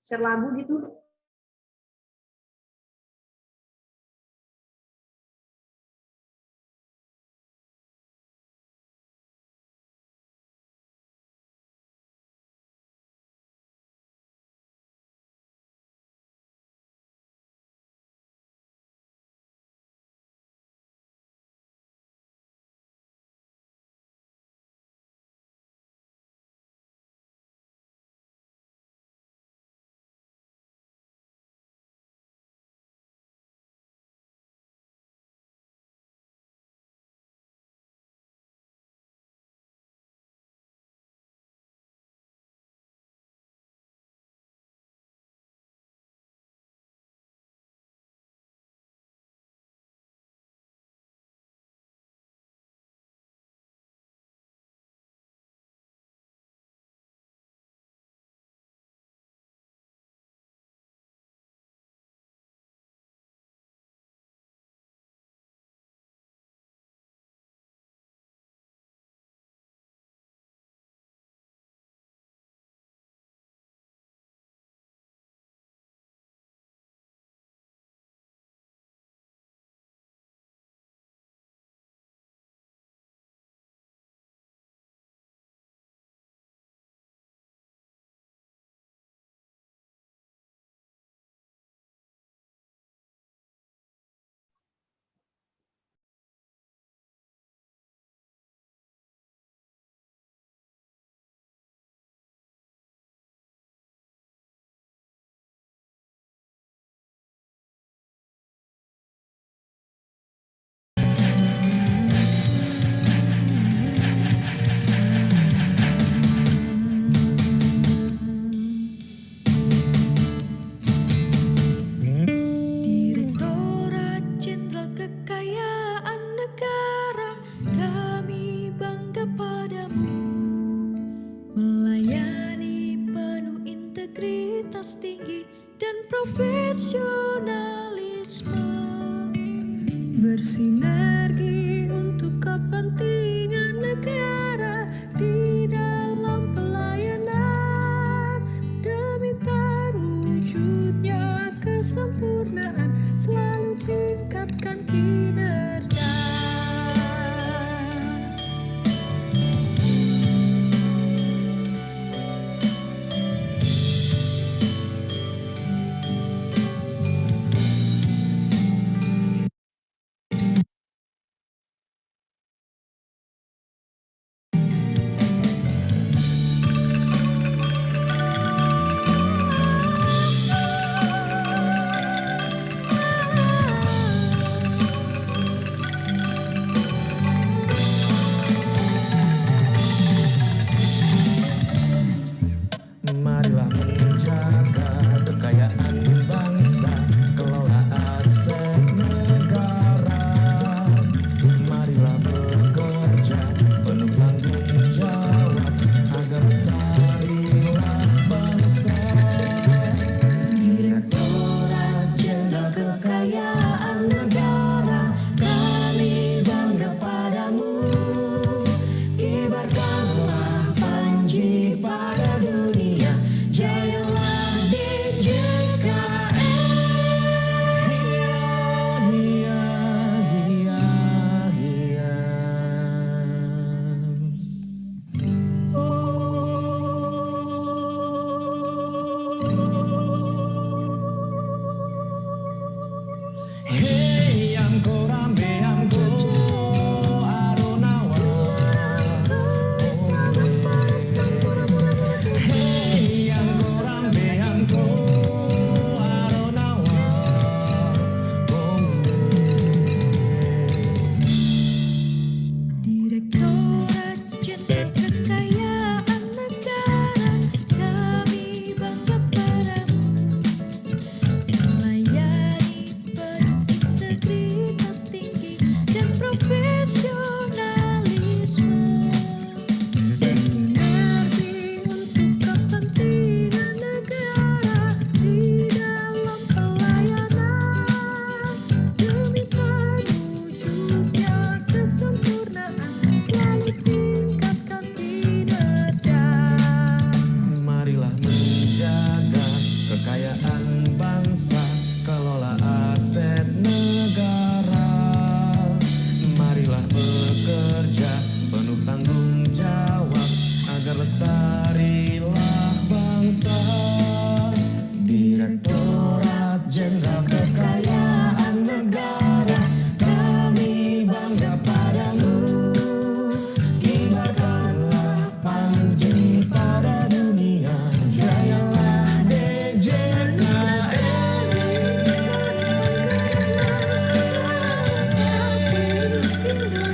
share lagu gitu. Direktorat Jenderal Kekayaan Negara, kami bangga padamu, melayani penuh integritas tinggi dan profesionalisme, bersinergi untuk kepentingan negara di dalam pelayanan demi terwujudnya kesempurnaan, selalu tingkatkan kinerja. Lestarilah bangsa, Direktorat Jenderal Kekayaan Negara, kami bangga padamu. Kibarkanlah Panji pada dunia, jayalah DJKN. Sapi Indonesia.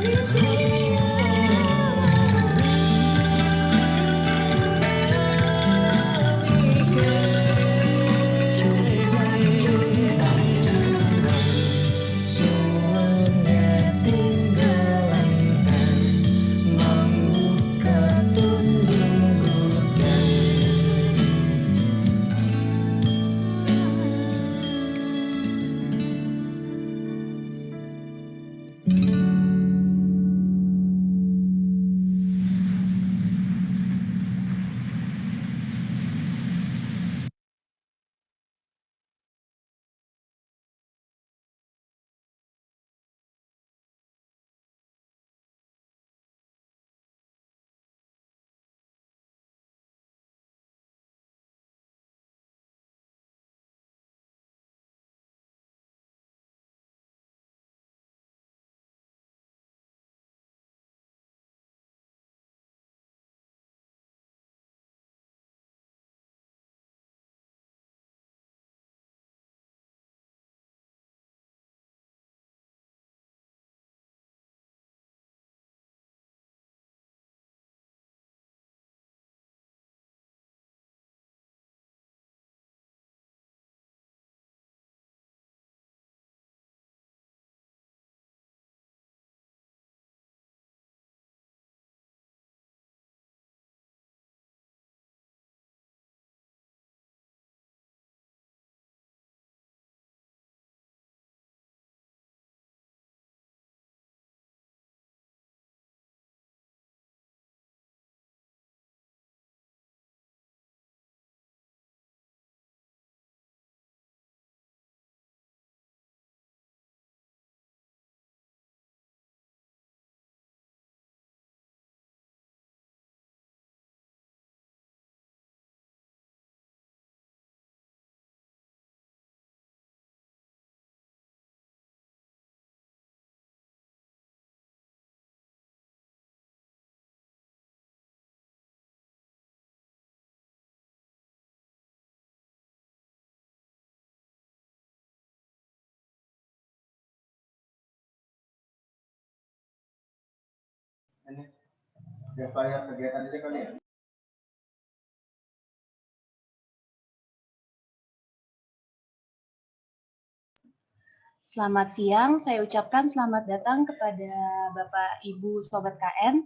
Selamat siang, saya ucapkan selamat datang kepada Bapak Ibu Sobat KN.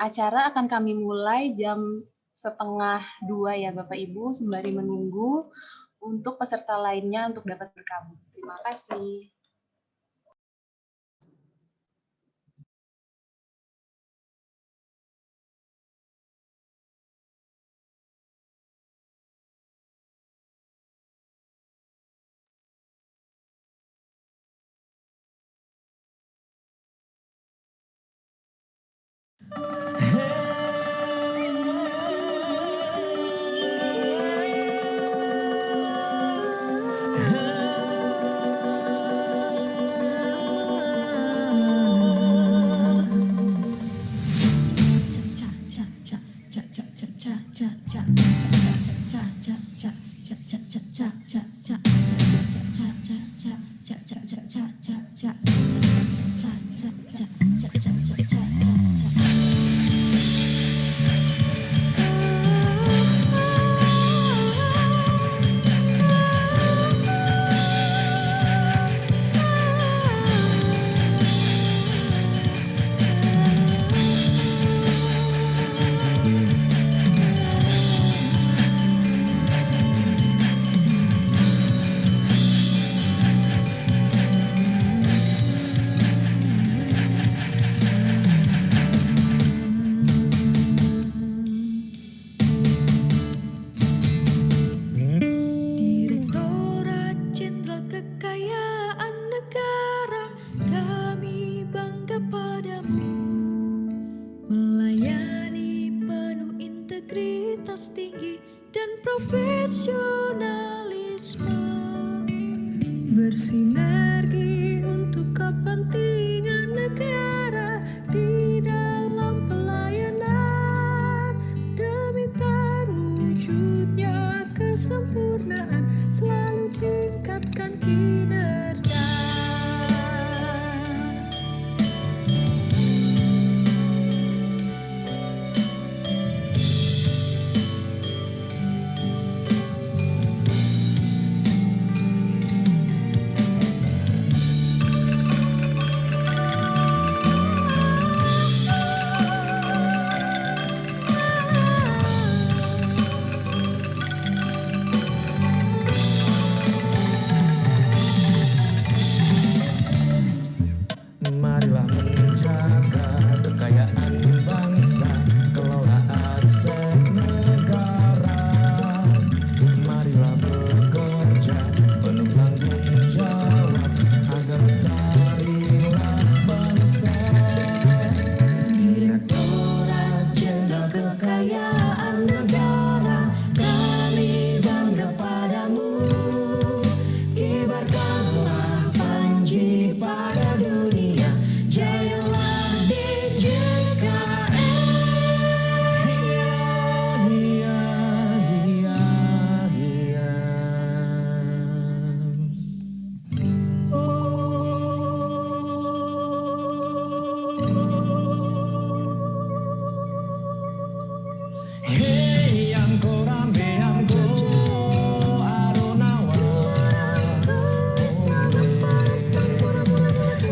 Acara akan kami mulai jam 1:30 ya Bapak Ibu, sembari menunggu untuk peserta lainnya untuk dapat bergabung. Terima kasih. integritas tinggi dan profesionalisme. Bersinergi untuk kepentingan negara di dalam pelayanan demi terwujudnya kesempurnaan, selalu tingkatkan kinerja. Marilah menjaga kekayaan bangsa, kelola aset negara. Marilah bekerja penuh tanggung jawab agar lestarilah bangsa. Direktorat Jenderal Kekayaan Negara, kami bangga padamu. Kibarkanlah panji pada dunia, jayalah DJKN. Hiya, hiya, hiya. Hey, angko rame angko aronawa.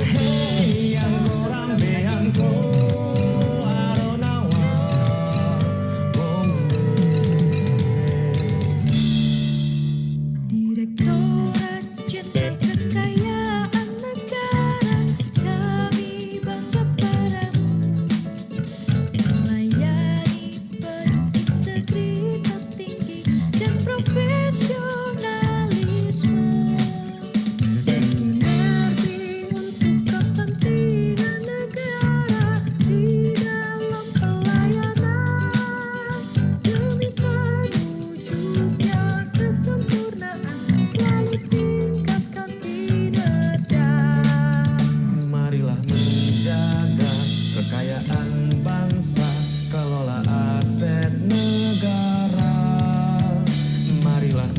Hey, angko rame angko aronawa. Direktorat Jenderal Kekayaan Negara, kami bangga padamu. Melayani penuh integritas tinggi dan profesionalisme. Bersinergi untuk kepentingan negara di dalam pelayanan demi terwujudnya kesempurnaan, selalu tingkatkan kinerja. Marilah menjaga kekayaan bangsa, kelola aset negara. Marilah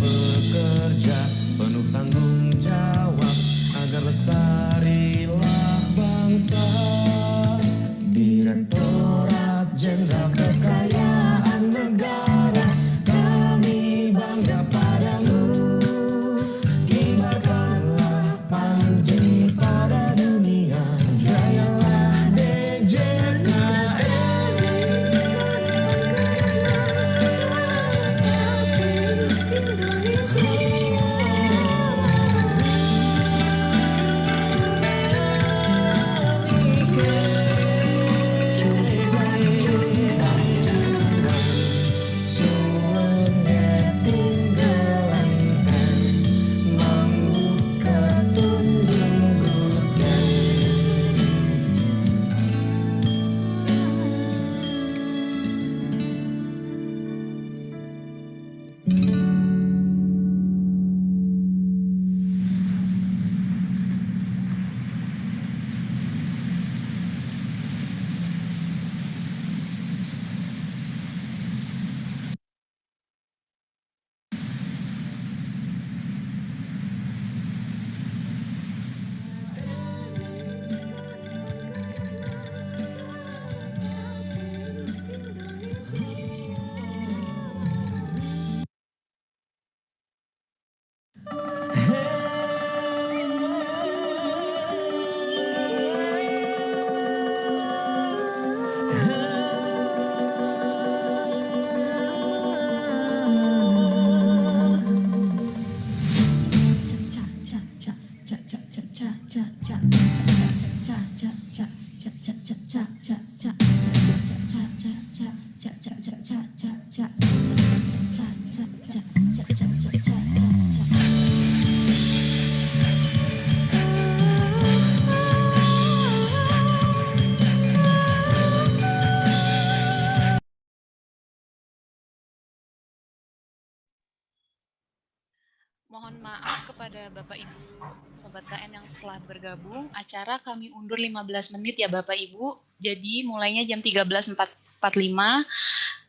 Mohon maaf kepada Bapak Ibu Sobat KN yang telah bergabung. Acara kami undur 15 menit ya Bapak Ibu. Jadi mulainya jam 13.45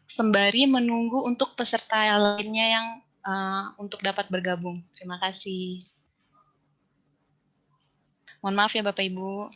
sembari menunggu untuk peserta lainnya yang untuk dapat bergabung. Terima kasih. Mohon maaf ya Bapak Ibu.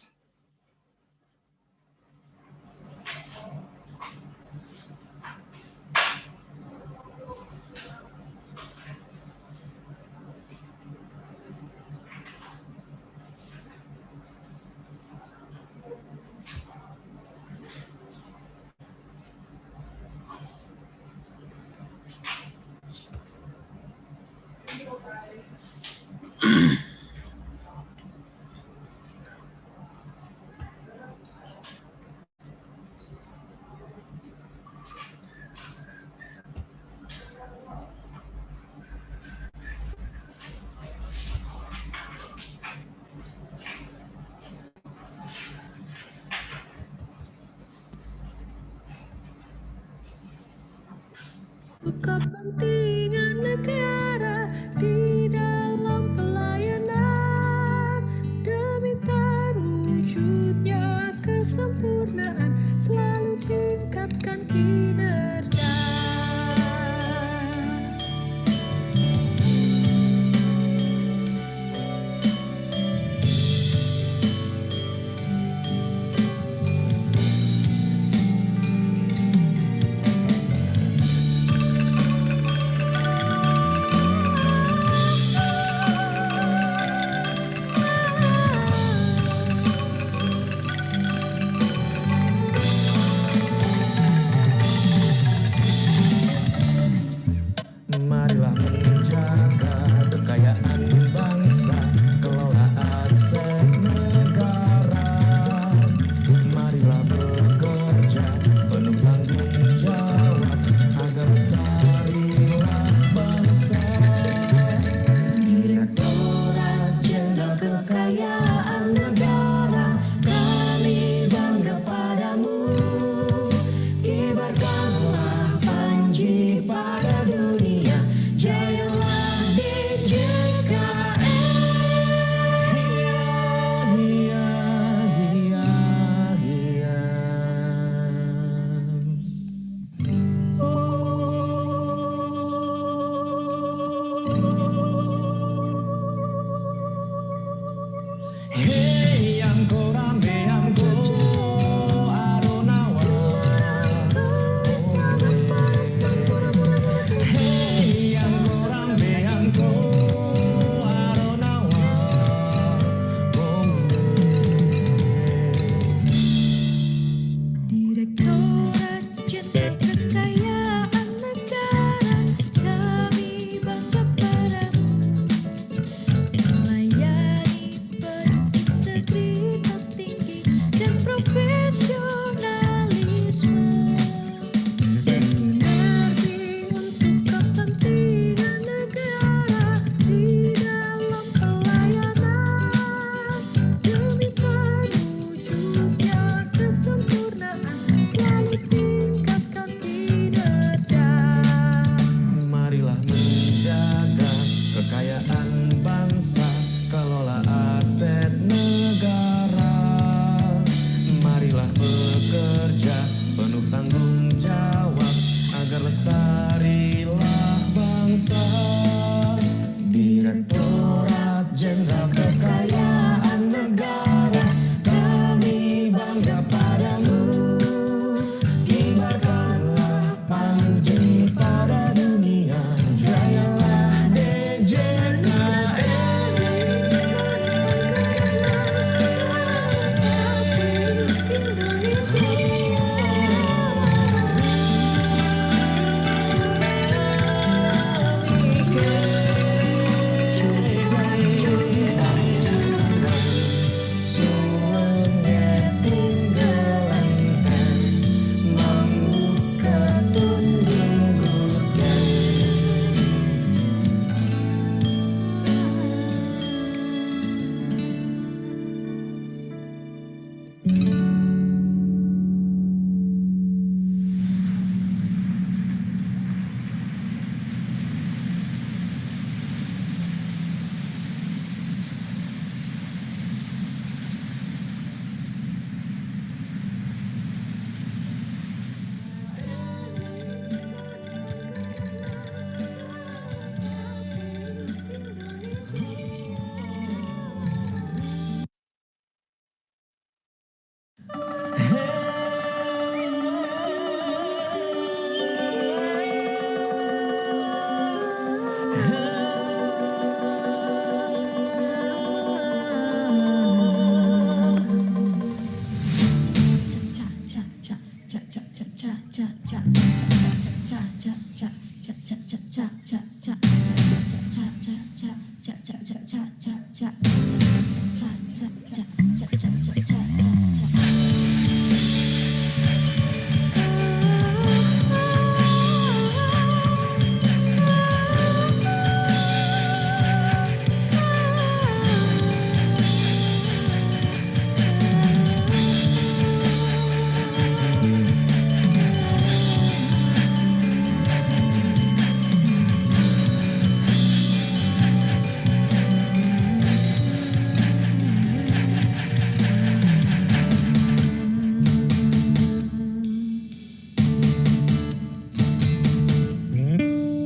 Kepentingan negara di dalam pelayanan demi terwujudnya kesempurnaan selalu tingkatkan kinerja.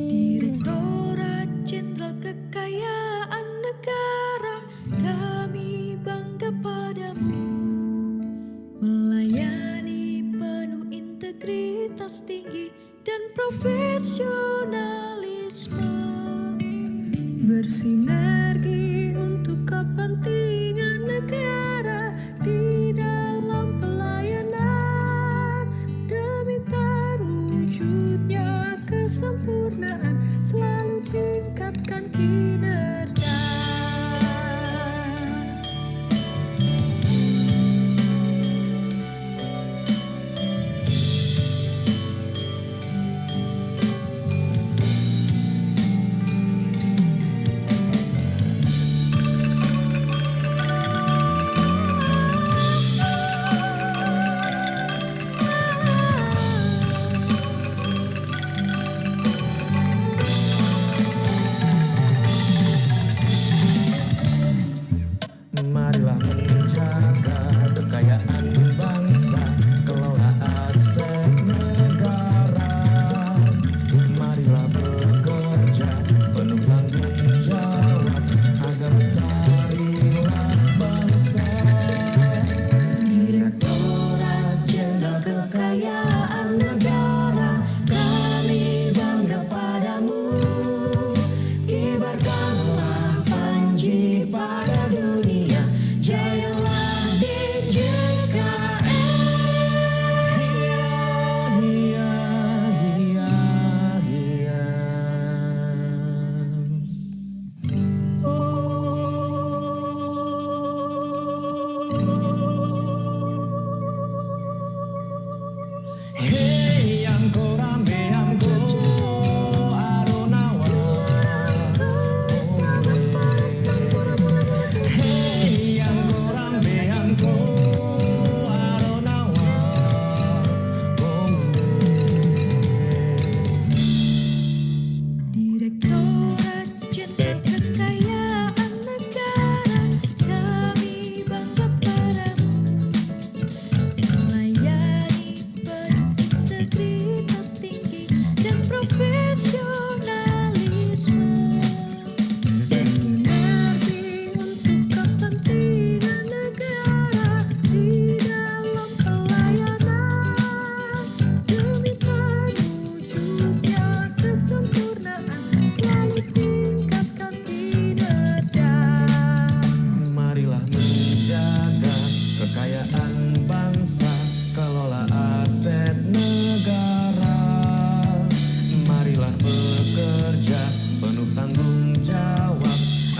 Direktorat Jenderal Kekayaan Negara, kami bangga padamu, melayani penuh integritas tinggi dan profesionalisme, bersinergi untuk kepentingan negara di dalam pelayanan demi terwujudnya kesempurnaan, selalu tingkatkan kinerja. Marilah menjaga kekayaan bangsa, kelola aset negara. Marilah bekerja penuh tanggung jawab agar lestarilah bangsa. Direktorat Jenderal Kekayaan Negara, kami bangga padamu, kibarkanlah panji pada dunia, jayalah DJKN. Hiya, hiya, hiya, Hey, angko rambe angko aronawa. Hey, angko rambe angko aronawa. Direktorat Jenderal Kekayaan Negara, kami bangga padamu, melayani penuh integritas tinggi dan profesionalisme, bersinergi untuk kepentingan negara di dalam pelayanan demi terwujudnya kesempurnaan, selalu tingkatkan kinerja. Marilah menjaga kekayaan bangsa, kelola aset negara. Marilah bekerja penuh tanggung jawab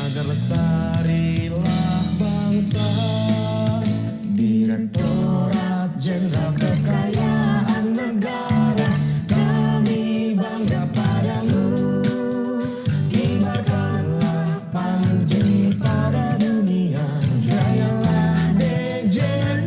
agar lestarilah bangsa. Direktorat Jenderal Kekayaan Negara, kami bangga padamu, kibarkanlah panji pada dunia, jayalah DJKN.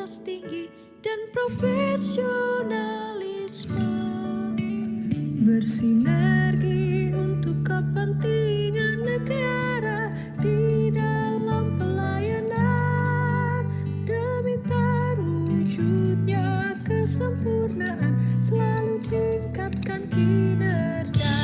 berintegritas tinggi dan profesionalisme, bersinergi untuk kepentingan negara di dalam pelayanan demi terwujudnya kesempurnaan, selalu tingkatkan kinerja.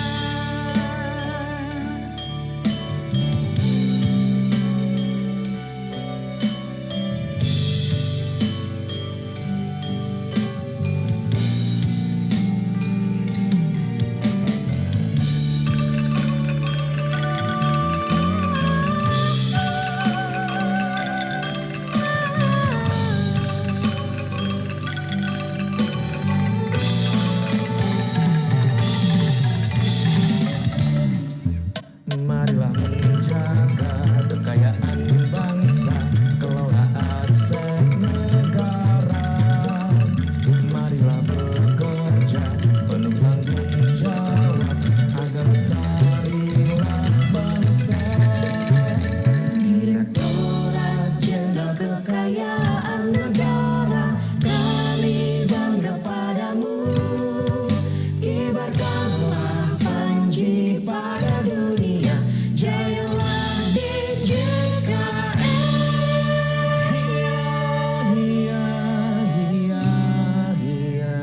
Marilah menjaga kekayaan bangsa, kelola aset negara. Marilah bekerja penuh tanggung jawab agar lestarilah bangsa. Direktorat Jenderal Kekayaan Negara, kami bangga padamu. Kibarkanlah panji pada dunia, jayalah DJKN. Hiya, hiya, hiya, hiya.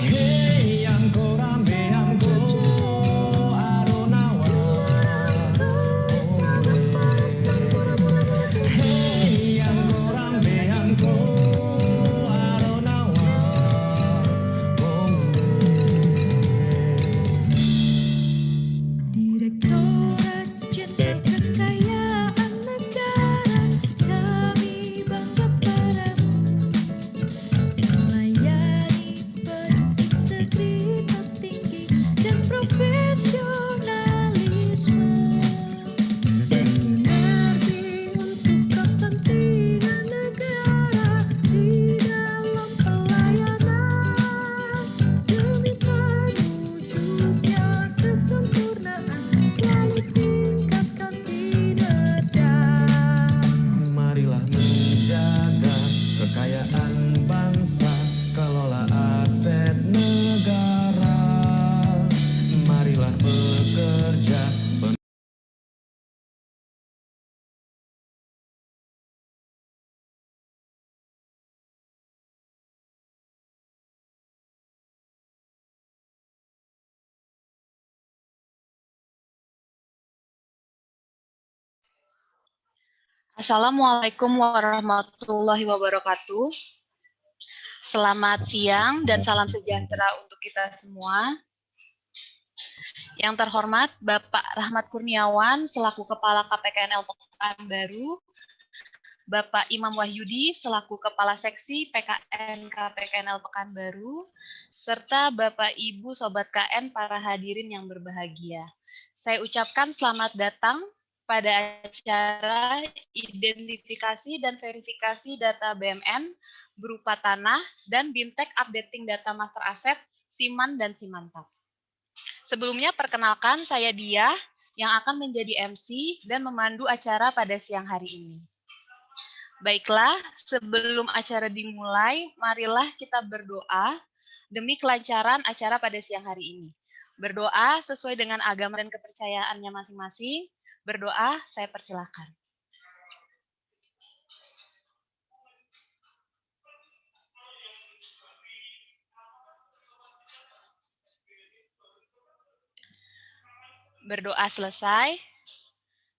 Hey, angko rambe angko aronawa. Hey, angko rambe angko aronawa. Direktorat Jenderal Kekayaan Negara, kami bangga padamu. Melayani berintegritas tinggi dan profesionalisme, bersinergi untuk kepentingan negara di dalam pelayanan demi terwujudnya kesempurnaan, selalu tingkatkan kinerja. Marilah menjaga kekayaan bangsa, kelola aset negara. Marilah bekerja Assalamualaikum warahmatullahi wabarakatuh. Selamat siang dan salam sejahtera untuk kita semua. Yang terhormat Bapak Rahmat Kurniawan selaku Kepala KPKNL Pekanbaru, Bapak Imam Wahyudi selaku Kepala Seksi PKN KPKNL Pekanbaru, serta Bapak Ibu Sobat KN para hadirin yang berbahagia. Saya ucapkan selamat datang pada acara identifikasi dan verifikasi data BMN berupa tanah dan BIMTEK Updating Data Master Asset, Siman dan Simantap. Sebelumnya perkenalkan saya Dia yang akan menjadi MC dan memandu acara pada siang hari ini. Baiklah, sebelum acara dimulai, marilah kita berdoa demi kelancaran acara pada siang hari ini. Berdoa sesuai dengan agama dan kepercayaannya masing-masing. Berdoa, saya persilakan. Berdoa selesai.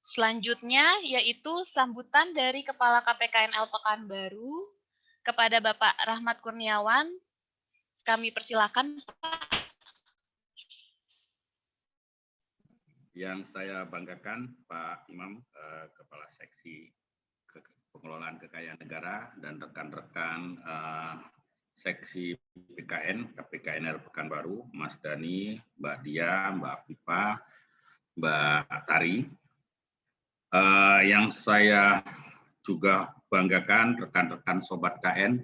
Selanjutnya yaitu sambutan dari Kepala KPKNL Pekanbaru kepada Bapak Rahmat Kurniawan. Kami persilakan. Yang saya banggakan Pak Imam, Kepala Seksi Pengelolaan Kekayaan Negara, dan rekan-rekan Seksi PKN, KPKNL Pekanbaru, Mas Dani, Mbak Dia, Mbak Afifa, Mbak Tari. Yang saya juga banggakan rekan-rekan Sobat KN,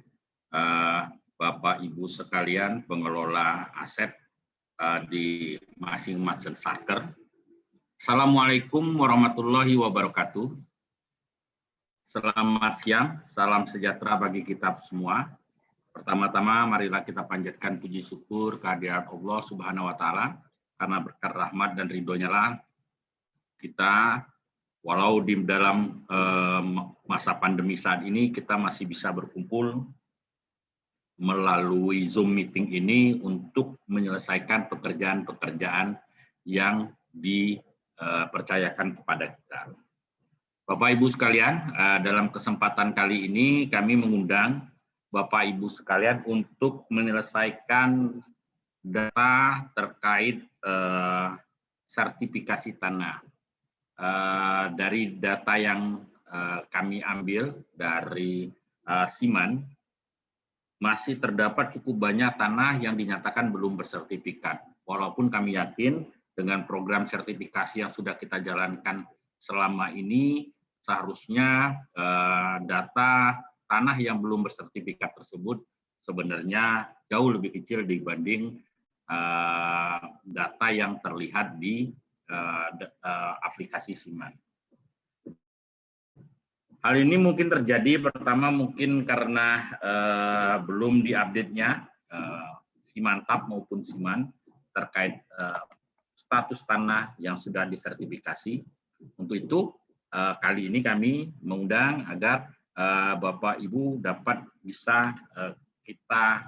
Bapak Bapak Ibu sekalian pengelola aset di masing-masing satker. Assalamualaikum warahmatullahi wabarakatuh. Selamat siang, salam sejahtera bagi kita semua. Pertama-tama marilah kita panjatkan puji syukur kehadirat Allah Subhanahu wa taala karena berkat rahmat dan ridhonya lah kita walau di dalam masa pandemi saat ini kita masih bisa berkumpul melalui Zoom meeting ini untuk menyelesaikan pekerjaan-pekerjaan yang dipercayakan kepada kita. Bapak Ibu sekalian, dalam kesempatan kali ini kami mengundang Bapak Ibu sekalian untuk menyelesaikan data terkait sertifikasi tanah. Dari data yang kami ambil dari Siman, masih terdapat cukup banyak tanah yang dinyatakan belum bersertifikat. Walaupun kami yakin dengan program sertifikasi yang sudah kita jalankan selama ini, seharusnya data tanah yang belum bersertifikat tersebut sebenarnya jauh lebih kecil dibanding data yang terlihat di aplikasi Siman. Hal ini mungkin terjadi pertama mungkin karena belum diupdate-nya Simantap maupun Siman terkait status tanah yang sudah disertifikasi. Untuk itu kali ini kami mengundang agar Bapak Ibu dapat bisa kita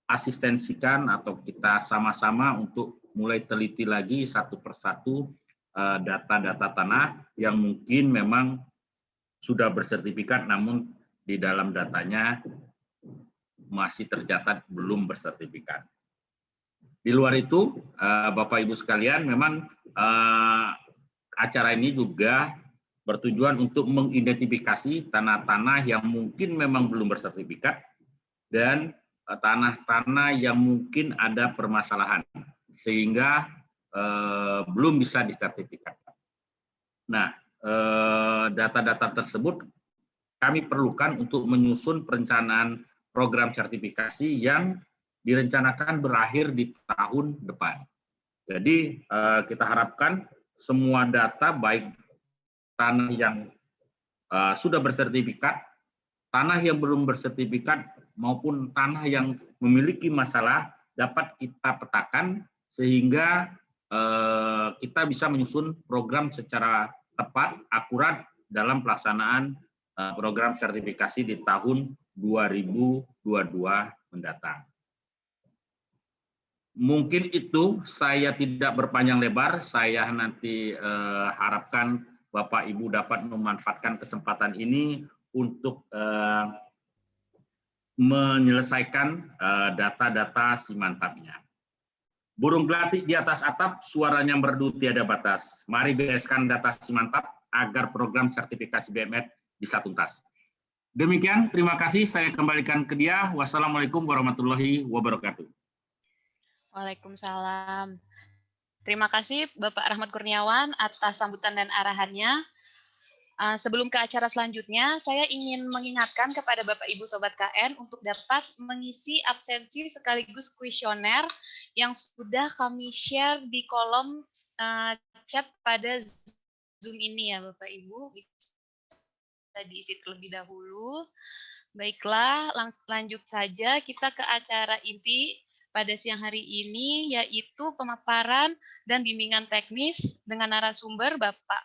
asistensikan atau kita sama-sama untuk mulai teliti lagi satu persatu data-data tanah yang mungkin memang sudah bersertifikat namun di dalam datanya masih tercatat belum bersertifikat. Di luar itu, Bapak Ibu sekalian, memang acara ini juga bertujuan untuk mengidentifikasi tanah-tanah yang mungkin memang belum bersertifikat dan tanah-tanah yang mungkin ada permasalahan sehingga belum bisa disertifikatkan. Nah, data-data tersebut kami perlukan untuk menyusun perencanaan program sertifikasi yang direncanakan berakhir di tahun depan. Jadi kita harapkan semua data baik tanah yang sudah bersertifikat, tanah yang belum bersertifikat maupun tanah yang memiliki masalah dapat kita petakan sehingga kita bisa menyusun program secara tepat, akurat dalam pelaksanaan program sertifikasi di tahun 2022 mendatang. Mungkin itu, saya tidak berpanjang lebar, saya nanti harapkan Bapak Ibu dapat memanfaatkan kesempatan ini untuk menyelesaikan data-data Simantapnya. Burung gelatik di atas atap, suaranya merdu tiada batas. Mari bereskan data Simantap agar program sertifikasi BMF bisa tuntas. Demikian, terima kasih. Saya kembalikan ke dia. Wassalamualaikum warahmatullahi wabarakatuh. Waalaikumsalam. Terima kasih Bapak Rahmat Kurniawan atas sambutan dan arahannya. Sebelum ke acara selanjutnya, saya ingin mengingatkan kepada Bapak Ibu Sobat KN untuk dapat mengisi absensi sekaligus kuesioner yang sudah kami share di kolom chat pada Zoom ini ya Bapak Ibu. Bisa diisi terlebih dahulu. Baiklah, lanjut saja kita ke acara inti pada siang hari ini, yaitu pemaparan dan bimbingan teknis dengan narasumber Bapak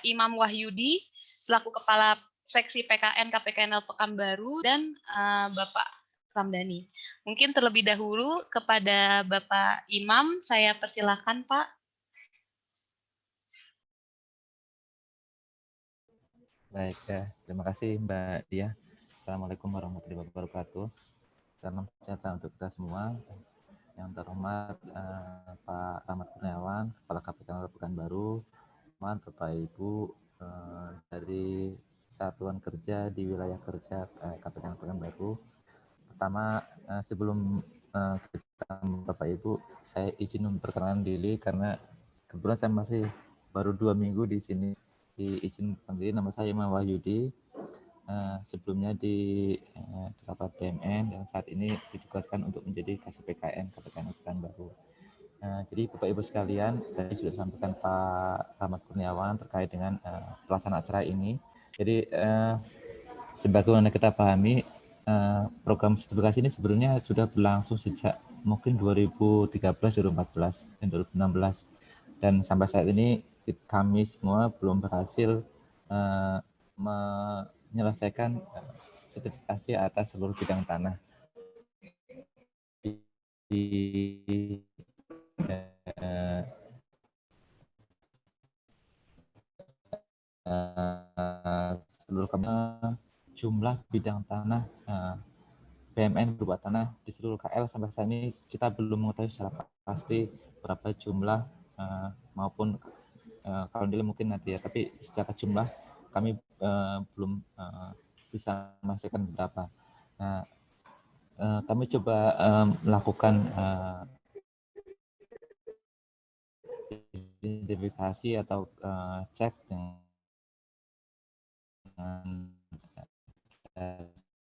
Imam Wahyudi selaku Kepala Seksi PKN KPKNL Pekanbaru dan Bapak Ramdhani. Mungkin terlebih dahulu kepada Bapak Imam, saya persilahkan Pak. Baik, ya. Terima kasih Mbak Dia. Assalamualaikum warahmatullahi wabarakatuh. Salam sejahtera untuk kita semua. Yang terhormat Pak Rahmat Kurniawan, Kepala KPKNL Pekanbaru, Bapak Ibu dari Satuan Kerja di Wilayah Kerja KPKNL Pekanbaru. Pertama, sebelum kita Bapak Ibu, saya izin memperkenalkan diri karena kebetulan saya masih baru 2 minggu di sini. Izin sendiri, nama saya Imam Wahyudi. Sebelumnya di rapat BMN dan saat ini ditugaskan untuk menjadi Kasih PKN Kabupaten Pekanbaru. Jadi Bapak Ibu sekalian, tadi sudah disampaikan Pak Rahmat Kurniawan terkait dengan pelaksanaan acara ini. Jadi sebagaimana kita pahami, program sertifikasi ini sebenarnya sudah berlangsung sejak mungkin 2013, 2014, dan 2016. Dan sampai saat ini kami semua belum berhasil menyelesaikan sertifikasi atas seluruh bidang tanah di seluruh jumlah bidang tanah BMN berupa tanah di seluruh KL sampai saat ini kita belum mengetahui secara pasti berapa jumlah maupun kalau nilai mungkin nanti ya, tapi secara jumlah kami belum bisa memastikan berapa. Nah, kami coba melakukan identifikasi atau cek dengan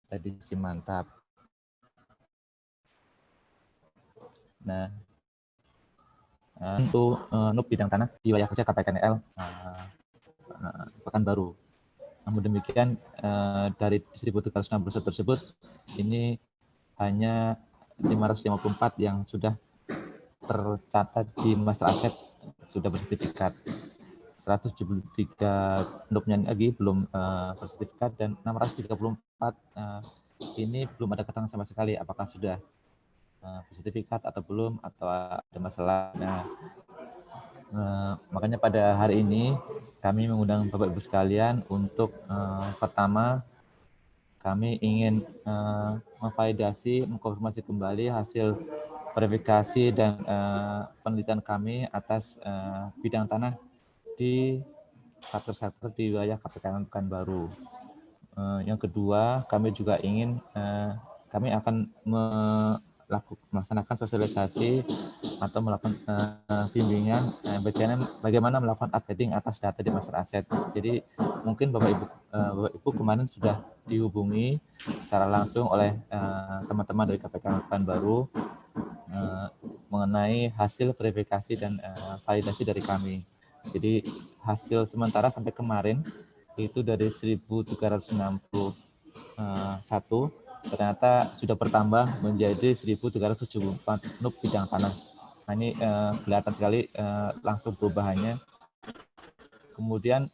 tadi si mantap. Nah, untuk NUP bidang tanah di wilayah kerja KPKNL Pekanbaru. Namun demikian dari 1.361 tersebut ini hanya 554 yang sudah tercatat di master aset sudah bersertifikat. 173 NUP-nya lagi belum bersertifikat dan 634 ini belum ada keterangan sama sekali apakah sudah bersertifikat atau belum atau ada masalah. Nah, makanya pada hari ini kami mengundang Bapak Ibu sekalian untuk pertama kami ingin memvalidasi, mengkonfirmasi kembali hasil verifikasi dan penelitian kami atas bidang tanah di sektor-sektor di wilayah KPKN Pekanbaru. Yang kedua, kami juga ingin kami akan melaksanakan sosialisasi atau melakukan bimbingan bagaimana melakukan updating atas data di master aset. Jadi mungkin Bapak Ibu kemarin sudah dihubungi secara langsung oleh teman-teman dari KPKN Pekanbaru mengenai hasil verifikasi dan validasi dari kami. Jadi hasil sementara sampai kemarin itu dari 1.361 ternyata sudah bertambah menjadi 1.374 NUP bidang tanah. Nah ini kelihatan sekali langsung perubahannya. Kemudian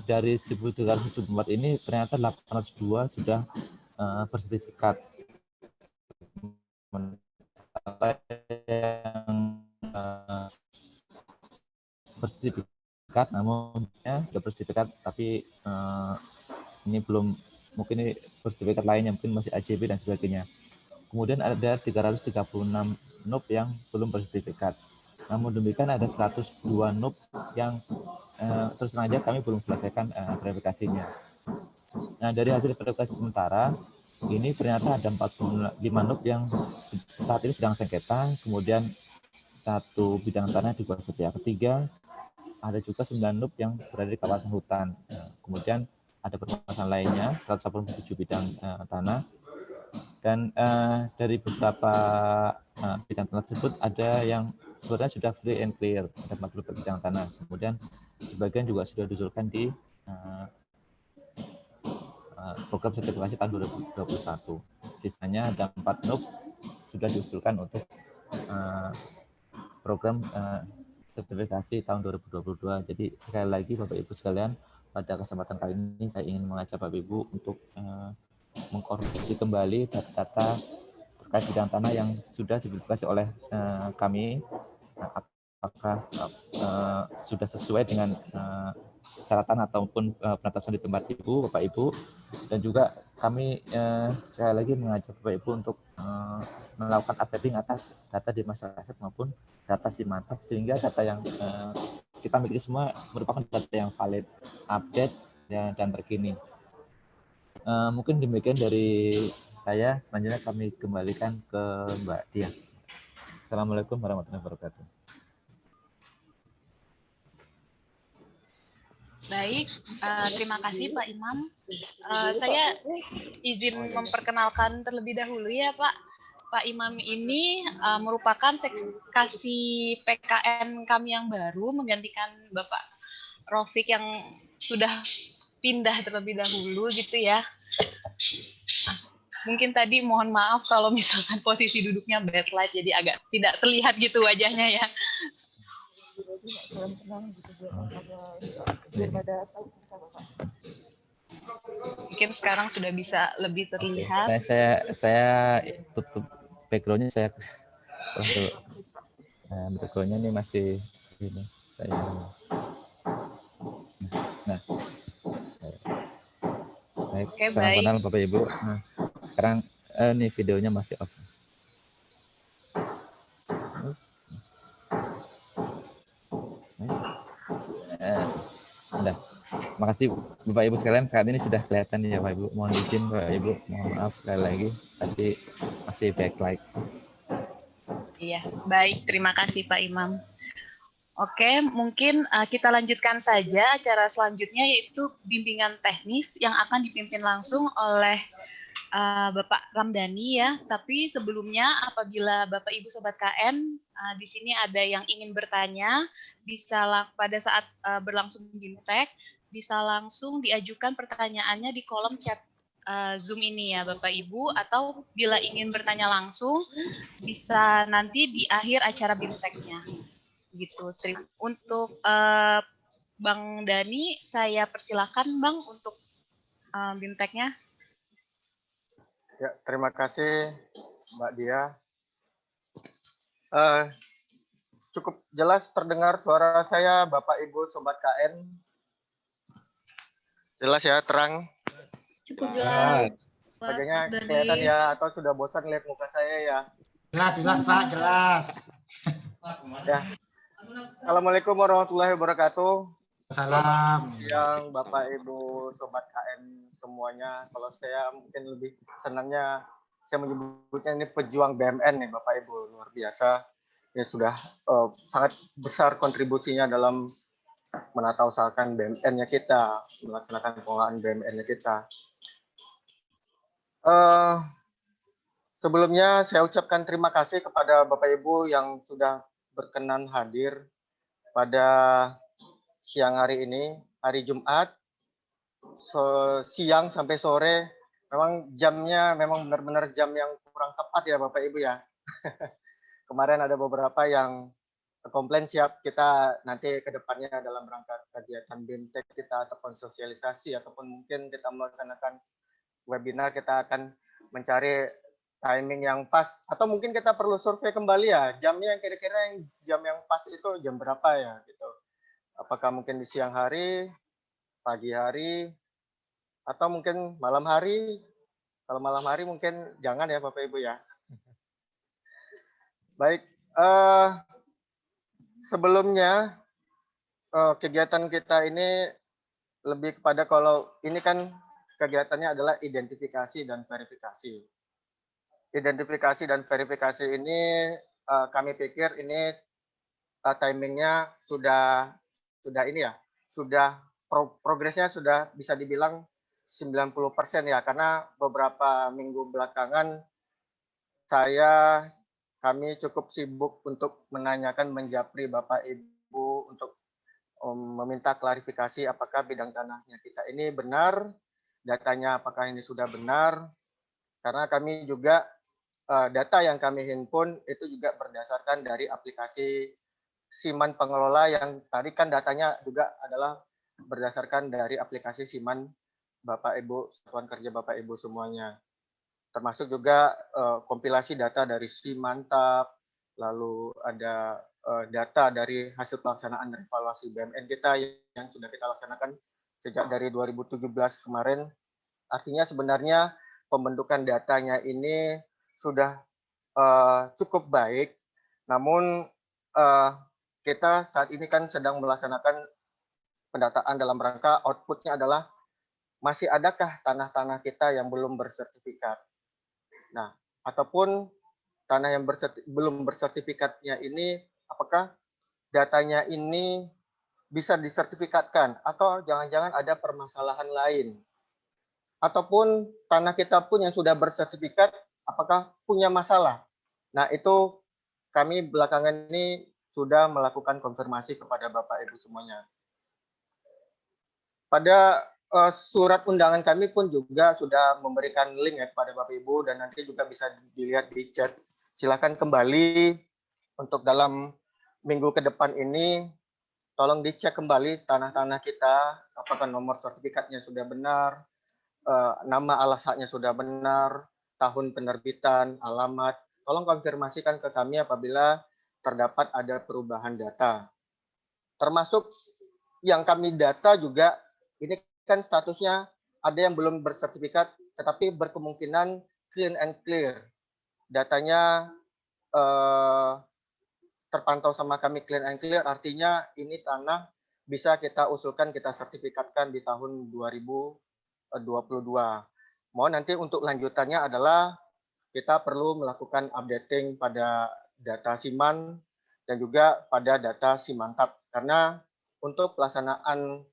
dari 1.374 ini ternyata 802 sudah bersertifikat. Yang bersertifikat, namun ya sudah bersertifikat, tapi ini belum, mungkin ini bersertifikat lainnya, mungkin masih AJB dan sebagainya. Kemudian ada 336 NUP yang belum bersertifikat. Namun demikian ada 102 NUP yang terus terang aja kami belum selesaikan verifikasinya. Nah dari hasil verifikasi sementara, ini ternyata ada 45 NUP yang saat ini sedang sengketa, kemudian satu bidang tanah dikuasai pihak ketiga, ada juga 9 NUP yang berada di kawasan hutan. Kemudian ada permasalahan lainnya, 187 bidang tanah. Dan dari beberapa bidang tanah tersebut ada yang sebenarnya sudah free and clear, ada 40 bidang tanah. Kemudian sebagian juga sudah diusulkan di program sertifikasi tahun 2021. Sisanya ada 4 NUP sudah diusulkan untuk program sertifikasi tahun 2022. Jadi sekali lagi Bapak Ibu sekalian, pada kesempatan kali ini saya ingin mengajak Bapak Ibu untuk mengkoreksi kembali data-data terkait bidang tanah yang sudah diverifikasi oleh kami, apakah sudah sesuai dengan catatan ataupun penetapan di tempat Ibu, Bapak Ibu, dan juga kami sekali lagi mengajak Bapak Ibu untuk melakukan updating atas data di masyarakat maupun data Simantap, sehingga data yang kita miliki semua merupakan data yang valid, update dan terkini. Mungkin demikian dari saya. Selanjutnya kami kembalikan ke Mbak Dia. Assalamualaikum warahmatullahi wabarakatuh. Baik, terima kasih Pak Imam. Saya izin memperkenalkan terlebih dahulu ya Pak. Pak Imam ini merupakan seksi PKN kami yang baru menggantikan Bapak Rofik yang sudah pindah terlebih dahulu gitu ya. Mungkin tadi mohon maaf kalau misalkan posisi duduknya backlight jadi agak tidak terlihat gitu wajahnya ya. Mungkin sekarang sudah bisa lebih terlihat. Saya tutup backgroundnya, saya untuk backgroundnya ini masih ini saya. Nah, baik. Oke, Salam baik. kenal Bapak Ibu. Nah, sekarang ini videonya masih off. Udah. Makasih Bapak Ibu sekalian, saat ini sudah kelihatan ya Bapak Ibu. Mohon izin Bapak Ibu, mohon maaf sekali lagi tadi masih backlight. Iya, baik. Terima kasih Pak Imam. Oke, mungkin kita lanjutkan saja acara selanjutnya yaitu bimbingan teknis yang akan dipimpin langsung oleh Bapak Ramdhani ya. Tapi sebelumnya apabila Bapak Ibu Sobat KN di sini ada yang ingin bertanya, bisa pada saat berlangsung BIMTEK bisa langsung diajukan pertanyaannya di kolom chat Zoom ini ya Bapak Ibu, atau bila ingin bertanya langsung bisa nanti di akhir acara BIMTEK-nya. Gitu. Untuk Bang Dani, saya persilakan Bang untuk BIMTEK-nya. Ya, terima kasih Mbak Dia. Cukup jelas terdengar suara saya, Bapak Ibu Sobat KN. Jelas ya, terang. Cukup jelas. Sebagainya kelihatan ya, atau sudah bosan lihat muka saya ya. Jelas Pak, jelas. Ya. Assalamualaikum warahmatullahi wabarakatuh. Salam. Yang Bapak Ibu Sobat KN semuanya. Kalau saya mungkin lebih senangnya saya menyebutnya ini pejuang BMN nih Bapak Ibu, luar biasa. Ya sudah sangat besar kontribusinya dalam menata usahakan BMN-nya kita, melaksanakan pengelolaan BMN-nya kita. Sebelumnya saya ucapkan terima kasih kepada Bapak Ibu yang sudah berkenan hadir pada siang hari ini, hari Jumat, siang sampai sore. Memang jamnya memang benar-benar jam yang kurang tepat ya Bapak Ibu ya. Kemarin ada beberapa yang komplain, siap kita nanti ke depannya dalam rangka kegiatan BIMTEK kita ataupun sosialisasi ataupun mungkin kita melaksanakan webinar, kita akan mencari timing yang pas atau mungkin kita perlu survei kembali ya jamnya, kira-kira yang jam yang pas itu jam berapa ya gitu. Apakah mungkin di siang hari, pagi hari, atau mungkin malam hari? Kalau malam hari mungkin jangan ya Bapak Ibu ya. Baik, sebelumnya kegiatan kita ini lebih kepada, kalau ini kan kegiatannya adalah identifikasi dan verifikasi. Identifikasi dan verifikasi ini kami pikir ini timingnya sudah ini ya, sudah progresnya sudah bisa dibilang 90% ya, karena beberapa minggu belakangan kami cukup sibuk untuk menanyakan, menjapri Bapak Ibu untuk meminta klarifikasi apakah bidang tanahnya kita ini benar, datanya apakah ini sudah benar, karena kami juga data yang kami himpun itu juga berdasarkan dari aplikasi Siman Pengelola yang tadi kan datanya juga adalah berdasarkan dari aplikasi Siman Bapak Ibu, Satuan Kerja Bapak Ibu semuanya. Termasuk juga kompilasi data dari Simantap, lalu ada data dari hasil pelaksanaan evaluasi BMN kita yang sudah kita laksanakan sejak dari 2017 kemarin. Artinya sebenarnya pembentukan datanya ini sudah cukup baik, namun kita saat ini kan sedang melaksanakan pendataan dalam rangka outputnya adalah masih adakah tanah-tanah kita yang belum bersertifikat. Nah, ataupun tanah yang belum bersertifikatnya ini, apakah datanya ini bisa disertifikatkan, atau jangan-jangan ada permasalahan lain, ataupun tanah kita pun yang sudah bersertifikat apakah punya masalah. Nah, itu kami belakangan ini sudah melakukan konfirmasi kepada Bapak Ibu semuanya. Pada surat undangan kami pun juga sudah memberikan link ya kepada Bapak Ibu, dan nanti juga bisa dilihat di chat. Silakan kembali untuk dalam minggu ke depan ini, tolong dicek kembali tanah-tanah kita, apakah nomor sertifikatnya sudah benar, nama alas haknya sudah benar, tahun penerbitan, alamat. Tolong konfirmasikan ke kami apabila terdapat ada perubahan data. Termasuk yang kami data juga, ini kan statusnya ada yang belum bersertifikat, tetapi berkemungkinan clean and clear. Datanya terpantau sama kami clean and clear, artinya ini tanah bisa kita usulkan, kita sertifikatkan di tahun 2022. Mohon nanti untuk lanjutannya adalah kita perlu melakukan updating pada data Siman dan juga pada data Simantap, karena untuk pelaksanaan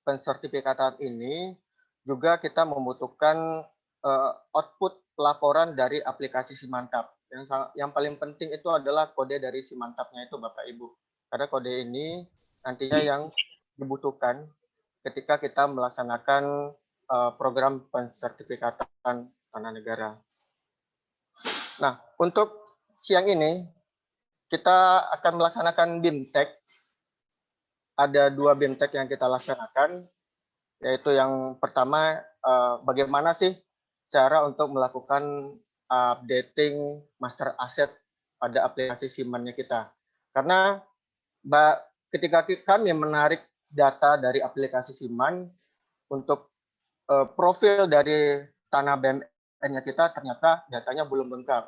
pensertifikatan ini juga kita membutuhkan output pelaporan dari aplikasi Simantap. Yang paling penting itu adalah kode dari Simantapnya itu Bapak Ibu, karena kode ini nantinya yang dibutuhkan ketika kita melaksanakan program pensertifikatan tanah negara. Nah, untuk siang ini kita akan melaksanakan BIMTEK. Ada 2 BIMTEK yang kita laksanakan, yaitu yang pertama bagaimana sih cara untuk melakukan updating master asset pada aplikasi Simannya kita. Karena ketika kami menarik data dari aplikasi Siman untuk profil dari tanah BMN-nya kita, ternyata datanya belum lengkap.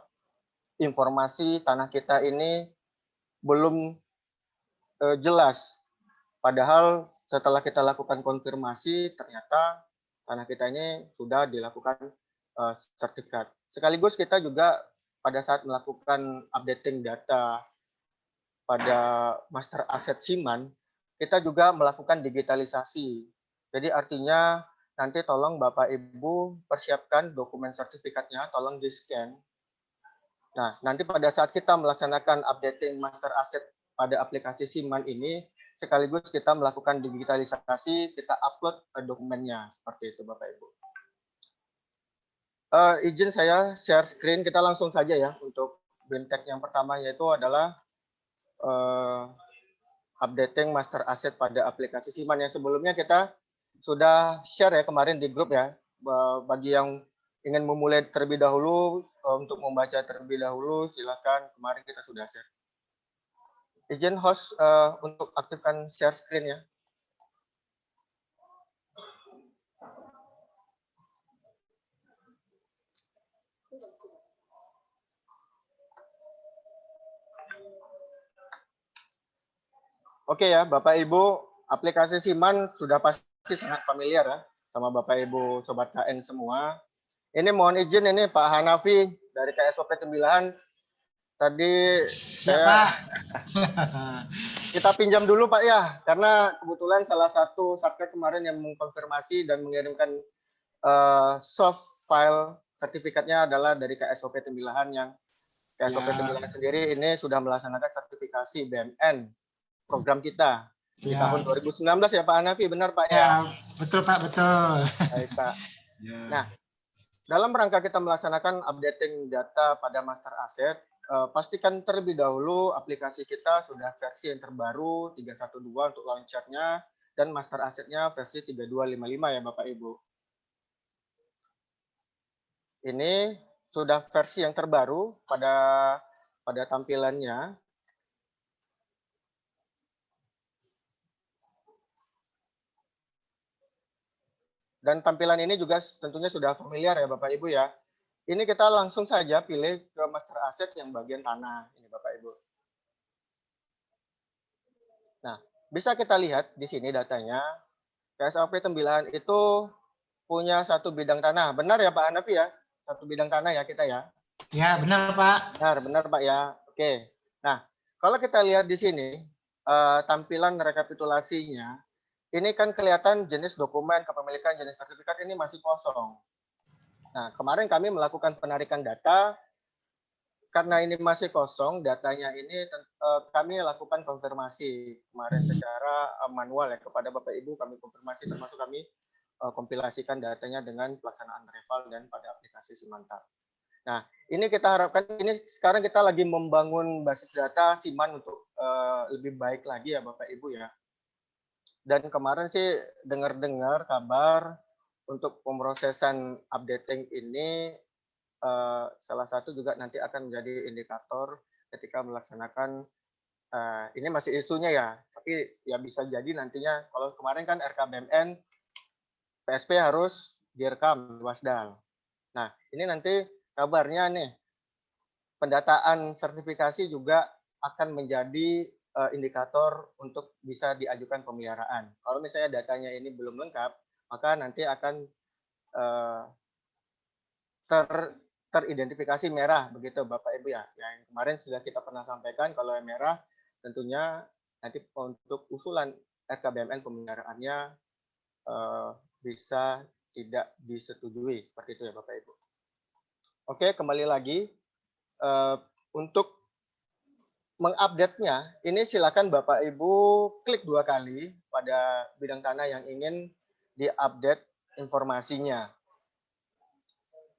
Informasi tanah kita ini belum jelas. Padahal setelah kita lakukan konfirmasi, ternyata tanah kita ini sudah dilakukan sertifikat. Sekaligus kita juga pada saat melakukan updating data pada master asset Siman, kita juga melakukan digitalisasi. Jadi artinya nanti tolong Bapak Ibu persiapkan dokumen sertifikatnya, tolong di-scan. Nah, nanti pada saat kita melaksanakan updating master asset pada aplikasi Siman ini, sekaligus kita melakukan digitalisasi, kita upload dokumennya, seperti itu Bapak Ibu. Izin saya share screen, kita langsung saja ya untuk BIMTEK yang pertama, yaitu adalah updating master asset pada aplikasi Siman. Yang sebelumnya kita sudah share ya kemarin di grup ya. Bagi yang ingin memulai terlebih dahulu, untuk membaca terlebih dahulu, silakan, kemarin kita sudah share. Izin host untuk aktifkan share screen ya. Oke ya, Bapak Ibu, aplikasi Siman sudah pasti sangat familiar ya sama Bapak Ibu Sobat KN semua. Ini mohon izin ini Pak Hanafi dari KSOP Tembilahan. Tadi kita pinjam dulu Pak ya, karena kebetulan salah satu satker kemarin yang mengkonfirmasi dan mengirimkan soft file sertifikatnya adalah dari KSOP Tembilahan, yang KSOP Tembilahan sendiri ini sudah melaksanakan sertifikasi BMN program kita di tahun 2019 ya Pak Hanafi, benar Pak ya? Ya, betul Pak, betul. Baik Pak. Nah, dalam rangka kita melaksanakan updating data pada master asset, pastikan terlebih dahulu aplikasi kita sudah versi yang terbaru 312 untuk launchernya, dan master assetnya versi 3255 ya Bapak Ibu. Ini sudah versi yang terbaru pada tampilannya. Dan tampilan ini juga tentunya sudah familiar ya Bapak Ibu ya. Ini kita langsung saja pilih ke master asset yang bagian tanah ini Bapak Ibu. Nah, bisa kita lihat di sini datanya. KSOP Tembilahan itu punya 1 bidang tanah. Benar ya Pak Hanafi ya? 1 bidang tanah ya kita ya? Ya, benar Pak. Benar Pak ya. Oke. Nah, kalau kita lihat di sini, tampilan rekapitulasinya, ini kan kelihatan jenis dokumen kepemilikan, jenis sertifikat ini masih kosong. Nah, kemarin kami melakukan penarikan data, karena ini masih kosong, datanya ini kami lakukan konfirmasi kemarin secara manual ya kepada Bapak Ibu, kami konfirmasi termasuk kami kompilasikan datanya dengan pelaksanaan Reval dan pada aplikasi Simantap. Nah, ini kita harapkan, ini sekarang kita lagi membangun basis data Siman untuk lebih baik lagi ya Bapak Ibu ya. Dan kemarin sih dengar-dengar kabar untuk pemrosesan updating ini salah satu juga nanti akan menjadi indikator ketika melaksanakan, ini masih isunya ya, tapi ya bisa jadi nantinya kalau kemarin kan RKBMN PSP harus direkam di Wasdal. Nah, ini nanti kabarnya nih, pendataan sertifikasi juga akan menjadi indikator untuk bisa diajukan pemeliharaan. Kalau misalnya datanya ini belum lengkap, maka nanti akan teridentifikasi merah, begitu Bapak Ibu ya. Yang kemarin sudah kita pernah sampaikan, kalau yang merah tentunya nanti untuk usulan RKBMN pemeliharaannya bisa tidak disetujui, seperti itu ya Bapak Ibu. Oke, kembali lagi untuk mengupdate-nya, ini silakan Bapak Ibu klik 2 kali pada bidang tanah yang ingin diupdate informasinya.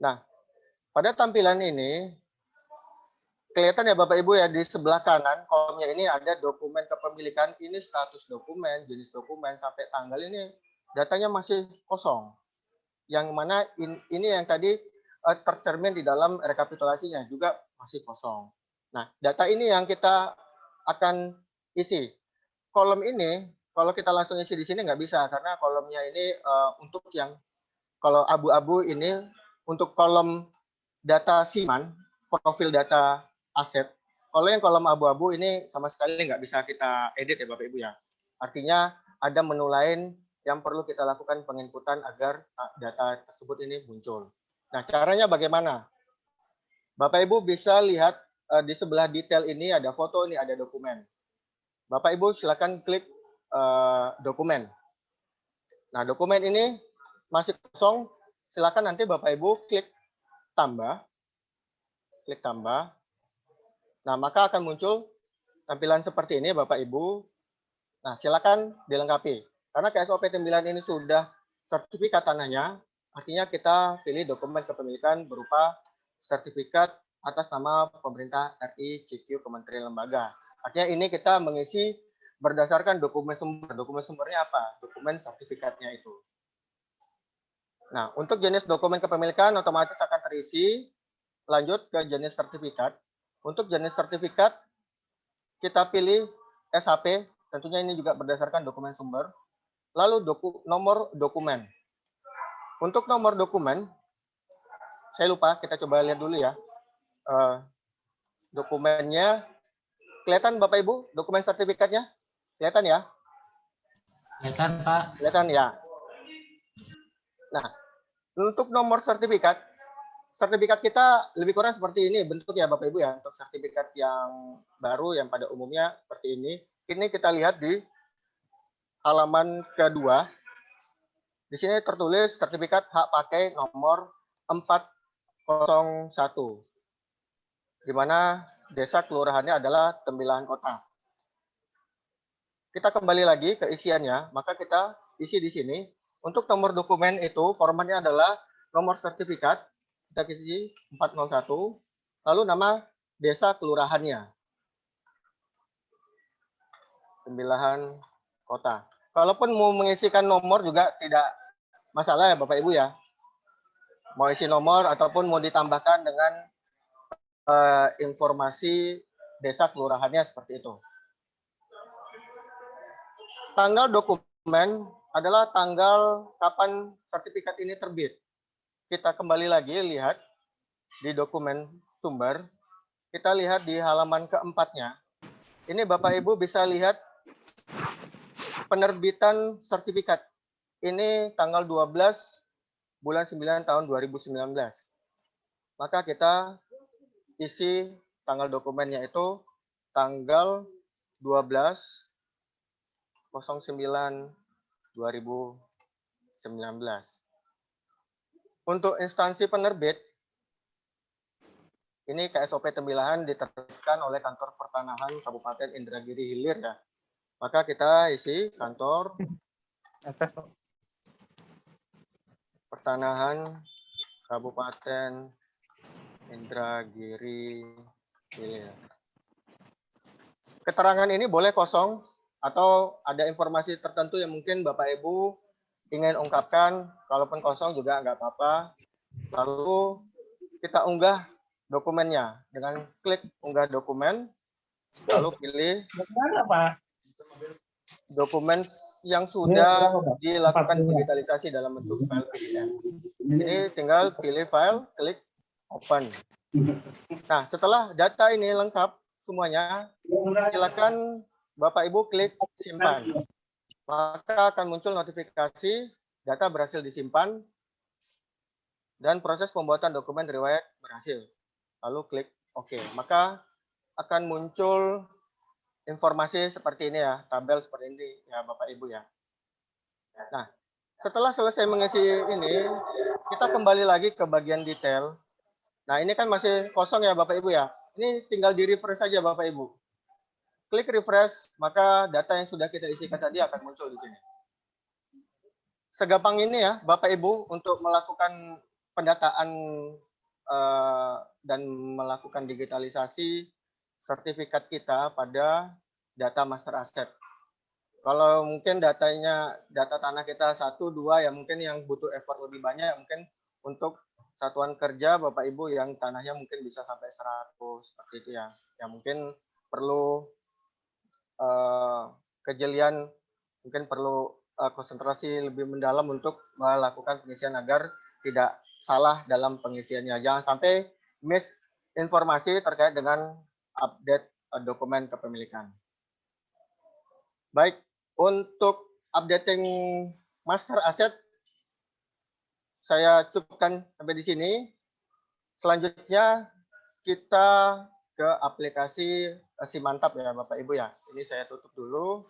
Nah, pada tampilan ini kelihatan ya Bapak Ibu ya, di sebelah kanan kolomnya ini ada dokumen kepemilikan, ini status dokumen, jenis dokumen sampai tanggal ini datanya masih kosong. Yang mana ini yang tadi tercermin di dalam rekapitulasinya juga masih kosong. Nah, data ini yang kita akan isi. Kolom ini kalau kita langsung isi di sini nggak bisa karena kolomnya ini untuk yang kalau abu-abu ini untuk kolom data Siman, profil data aset. Kalau yang kolom abu-abu ini sama sekali nggak bisa kita edit ya Bapak Ibu ya. Artinya ada menu lain yang perlu kita lakukan penginputan agar data tersebut ini muncul. Nah, caranya bagaimana? Bapak Ibu bisa lihat di sebelah detail ini ada foto, ini ada dokumen. Bapak Ibu silakan klik dokumen. Nah, dokumen ini masih kosong, silakan nanti Bapak Ibu klik tambah. Klik tambah. Nah, maka akan muncul tampilan seperti ini Bapak Ibu. Nah, silakan dilengkapi. Karena KSOP 9 ini sudah sertifikat tanahnya, artinya kita pilih dokumen kepemilikan berupa sertifikat atas nama pemerintah RI, CQ, Kementerian Lembaga. Artinya ini kita mengisi berdasarkan dokumen sumber. Dokumen sumbernya apa? Dokumen sertifikatnya itu. Nah, untuk jenis dokumen kepemilikan otomatis akan terisi. Lanjut ke jenis sertifikat. Untuk jenis sertifikat, kita pilih SHP. Tentunya ini juga berdasarkan dokumen sumber. Lalu nomor dokumen. Untuk nomor dokumen, saya lupa, kita coba lihat dulu ya. Dokumennya, kelihatan Bapak Ibu, dokumen sertifikatnya? Kelihatan ya? Kelihatan Pak. Kelihatan ya? Nah, untuk nomor sertifikat kita lebih kurang seperti ini bentuknya Bapak Ibu ya. Untuk sertifikat yang baru, yang pada umumnya seperti ini. Ini kita lihat di halaman kedua. Di sini tertulis sertifikat hak pakai nomor 401. Di mana desa kelurahannya adalah Tembilahan Kota. Kita kembali lagi ke isiannya, maka kita isi di sini. Untuk nomor dokumen itu formatnya adalah nomor sertifikat, kita isi 401, lalu nama desa kelurahannya. Tembilahan Kota. Kalaupun mau mengisikan nomor juga tidak masalah ya Bapak Ibu ya. Mau isi nomor ataupun mau ditambahkan dengan informasi desa kelurahannya seperti itu. Tanggal dokumen adalah tanggal kapan sertifikat ini terbit. Kita kembali lagi lihat di dokumen sumber. Kita lihat di halaman keempatnya. Ini Bapak Ibu bisa lihat penerbitan sertifikat. Ini tanggal 12 bulan 9 tahun 2019. Maka kita isi tanggal dokumennya itu tanggal 12 09/2019. Untuk instansi penerbit, ini KSOP Tembilahan diterbitkan oleh Kantor Pertanahan Kabupaten Indragiri Hilir ya. Maka kita isi Kantor Pertanahan Kabupaten Indragiri Hilir. Keterangan ini boleh kosong atau ada informasi tertentu yang mungkin Bapak Ibu ingin ungkapkan, kalaupun kosong juga nggak apa-apa. Lalu kita unggah dokumennya dengan klik unggah dokumen, lalu pilih dokumen yang sudah dilakukan digitalisasi dalam bentuk file PDF. Ini tinggal pilih file, klik open. Nah, setelah data ini lengkap semuanya, silakan Bapak Ibu klik simpan. Maka akan muncul notifikasi data berhasil disimpan dan proses pembuatan dokumen riwayat berhasil. Lalu klik OK. Maka akan muncul informasi seperti ini ya, tabel seperti ini ya Bapak Ibu ya. Nah, setelah selesai mengisi ini, kita kembali lagi ke bagian detail. Nah, ini kan masih kosong ya Bapak Ibu ya. Ini tinggal di-refresh saja Bapak Ibu. Klik refresh, maka data yang sudah kita isikan tadi akan muncul di sini. Segampang ini ya Bapak Ibu untuk melakukan pendataan dan melakukan digitalisasi sertifikat kita pada data master asset. Kalau mungkin data tanah kita 1, 2 ya mungkin yang butuh effort lebih banyak mungkin untuk satuan kerja Bapak Ibu yang tanahnya mungkin bisa sampai 100 seperti itu ya. Yang mungkin perlu kejelian, mungkin perlu konsentrasi lebih mendalam untuk melakukan pengisian agar tidak salah dalam pengisiannya. Jangan sampai miss informasi terkait dengan update dokumen kepemilikan. Baik, untuk updating master asset saya cukupkan sampai di sini. Selanjutnya kita ke aplikasi Simantap ya Bapak Ibu ya. Ini saya tutup dulu.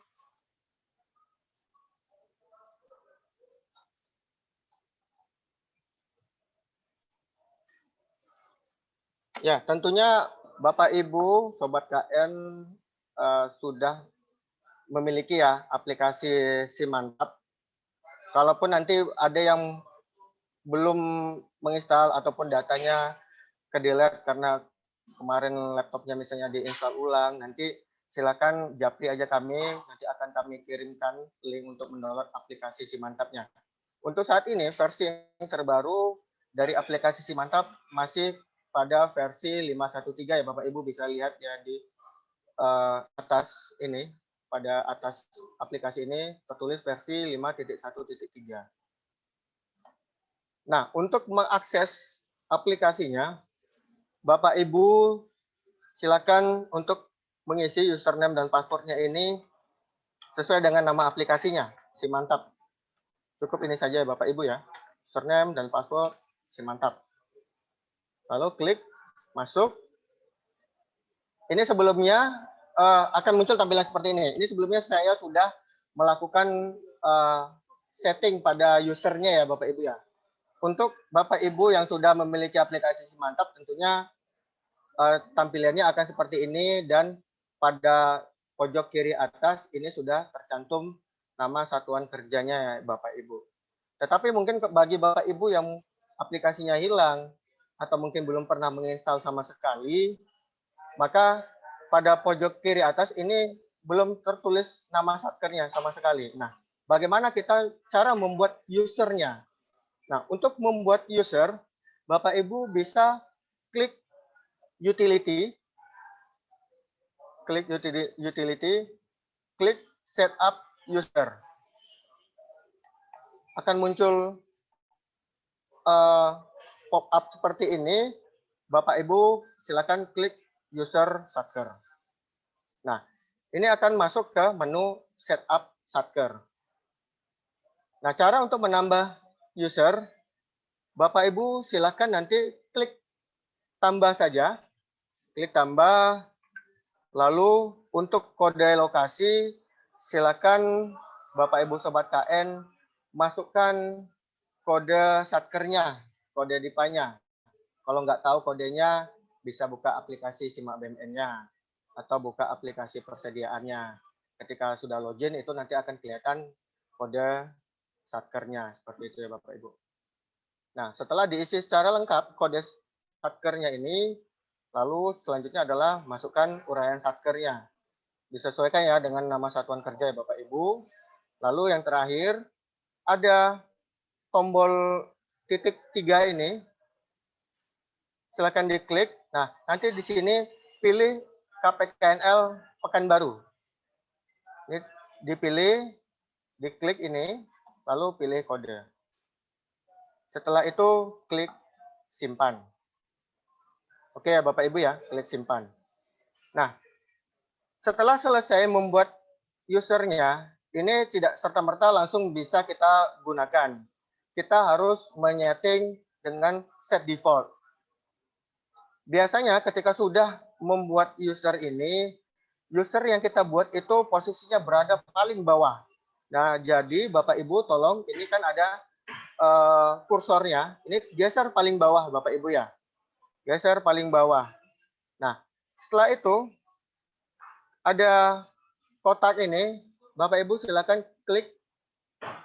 Ya, tentunya Bapak Ibu, Sobat KN sudah memiliki ya aplikasi Simantap. Kalaupun nanti ada yang belum menginstal ataupun datanya ke-delete karena kemarin laptopnya misalnya diinstal ulang, nanti silakan japri aja kami, nanti akan kami kirimkan link untuk mendownload aplikasi Simantapnya. Untuk saat ini versi yang terbaru dari aplikasi Simantap masih pada versi 5.1.3 ya Bapak Ibu bisa lihat ya di atas ini, pada atas aplikasi ini tertulis versi 5.1.3. Nah, untuk mengakses aplikasinya, Bapak Ibu silakan untuk mengisi username dan passwordnya ini sesuai dengan nama aplikasinya, Simantap. Cukup ini saja ya Bapak Ibu ya, username dan password Simantap. Lalu klik masuk. Ini sebelumnya akan muncul tampilan seperti ini. Ini sebelumnya saya sudah melakukan setting pada usernya ya Bapak Ibu ya. Untuk Bapak Ibu yang sudah memiliki aplikasi Simantap tentunya tampilannya akan seperti ini dan pada pojok kiri atas ini sudah tercantum nama satuan kerjanya ya Bapak Ibu. Tetapi mungkin bagi Bapak Ibu yang aplikasinya hilang atau mungkin belum pernah menginstal sama sekali, maka pada pojok kiri atas ini belum tertulis nama satkernya sama sekali. Nah, bagaimana kita cara membuat usernya? Nah, untuk membuat user, Bapak Ibu bisa klik utility, klik setup user. Akan muncul pop-up seperti ini. Bapak Ibu silakan klik user satker. Nah, ini akan masuk ke menu setup satker. Nah, cara untuk menambah user, Bapak Ibu silakan nanti klik tambah saja, klik tambah, lalu untuk kode lokasi silakan Bapak Ibu Sobat KN masukkan kode satkernya, kode DIPA-nya. Kalau nggak tahu kodenya, bisa buka aplikasi Simak BMN-nya atau buka aplikasi persediaannya. Ketika sudah login, itu nanti akan kelihatan kode satkernya. Seperti itu ya Bapak Ibu. Nah, setelah diisi secara lengkap kode satkernya ini, lalu selanjutnya adalah masukkan uraian satkernya. Disesuaikan ya dengan nama satuan kerja ya Bapak Ibu. Lalu yang terakhir, ada tombol titik 3 ini. Silakan diklik. Nah, nanti di sini pilih KPKNL Pekanbaru. Ini dipilih, diklik ini, lalu pilih kode. Setelah itu klik simpan. Oke ya Bapak Ibu ya, klik simpan. Nah, setelah selesai membuat usernya, ini tidak serta-merta langsung bisa kita gunakan. Kita harus menyeting dengan set default. Biasanya ketika sudah membuat user ini, user yang kita buat itu posisinya berada paling bawah. Nah, jadi Bapak Ibu tolong, ini kan ada kursornya, ini geser paling bawah Bapak Ibu ya. Geser paling bawah. Nah, setelah itu ada kotak ini, Bapak Ibu silakan klik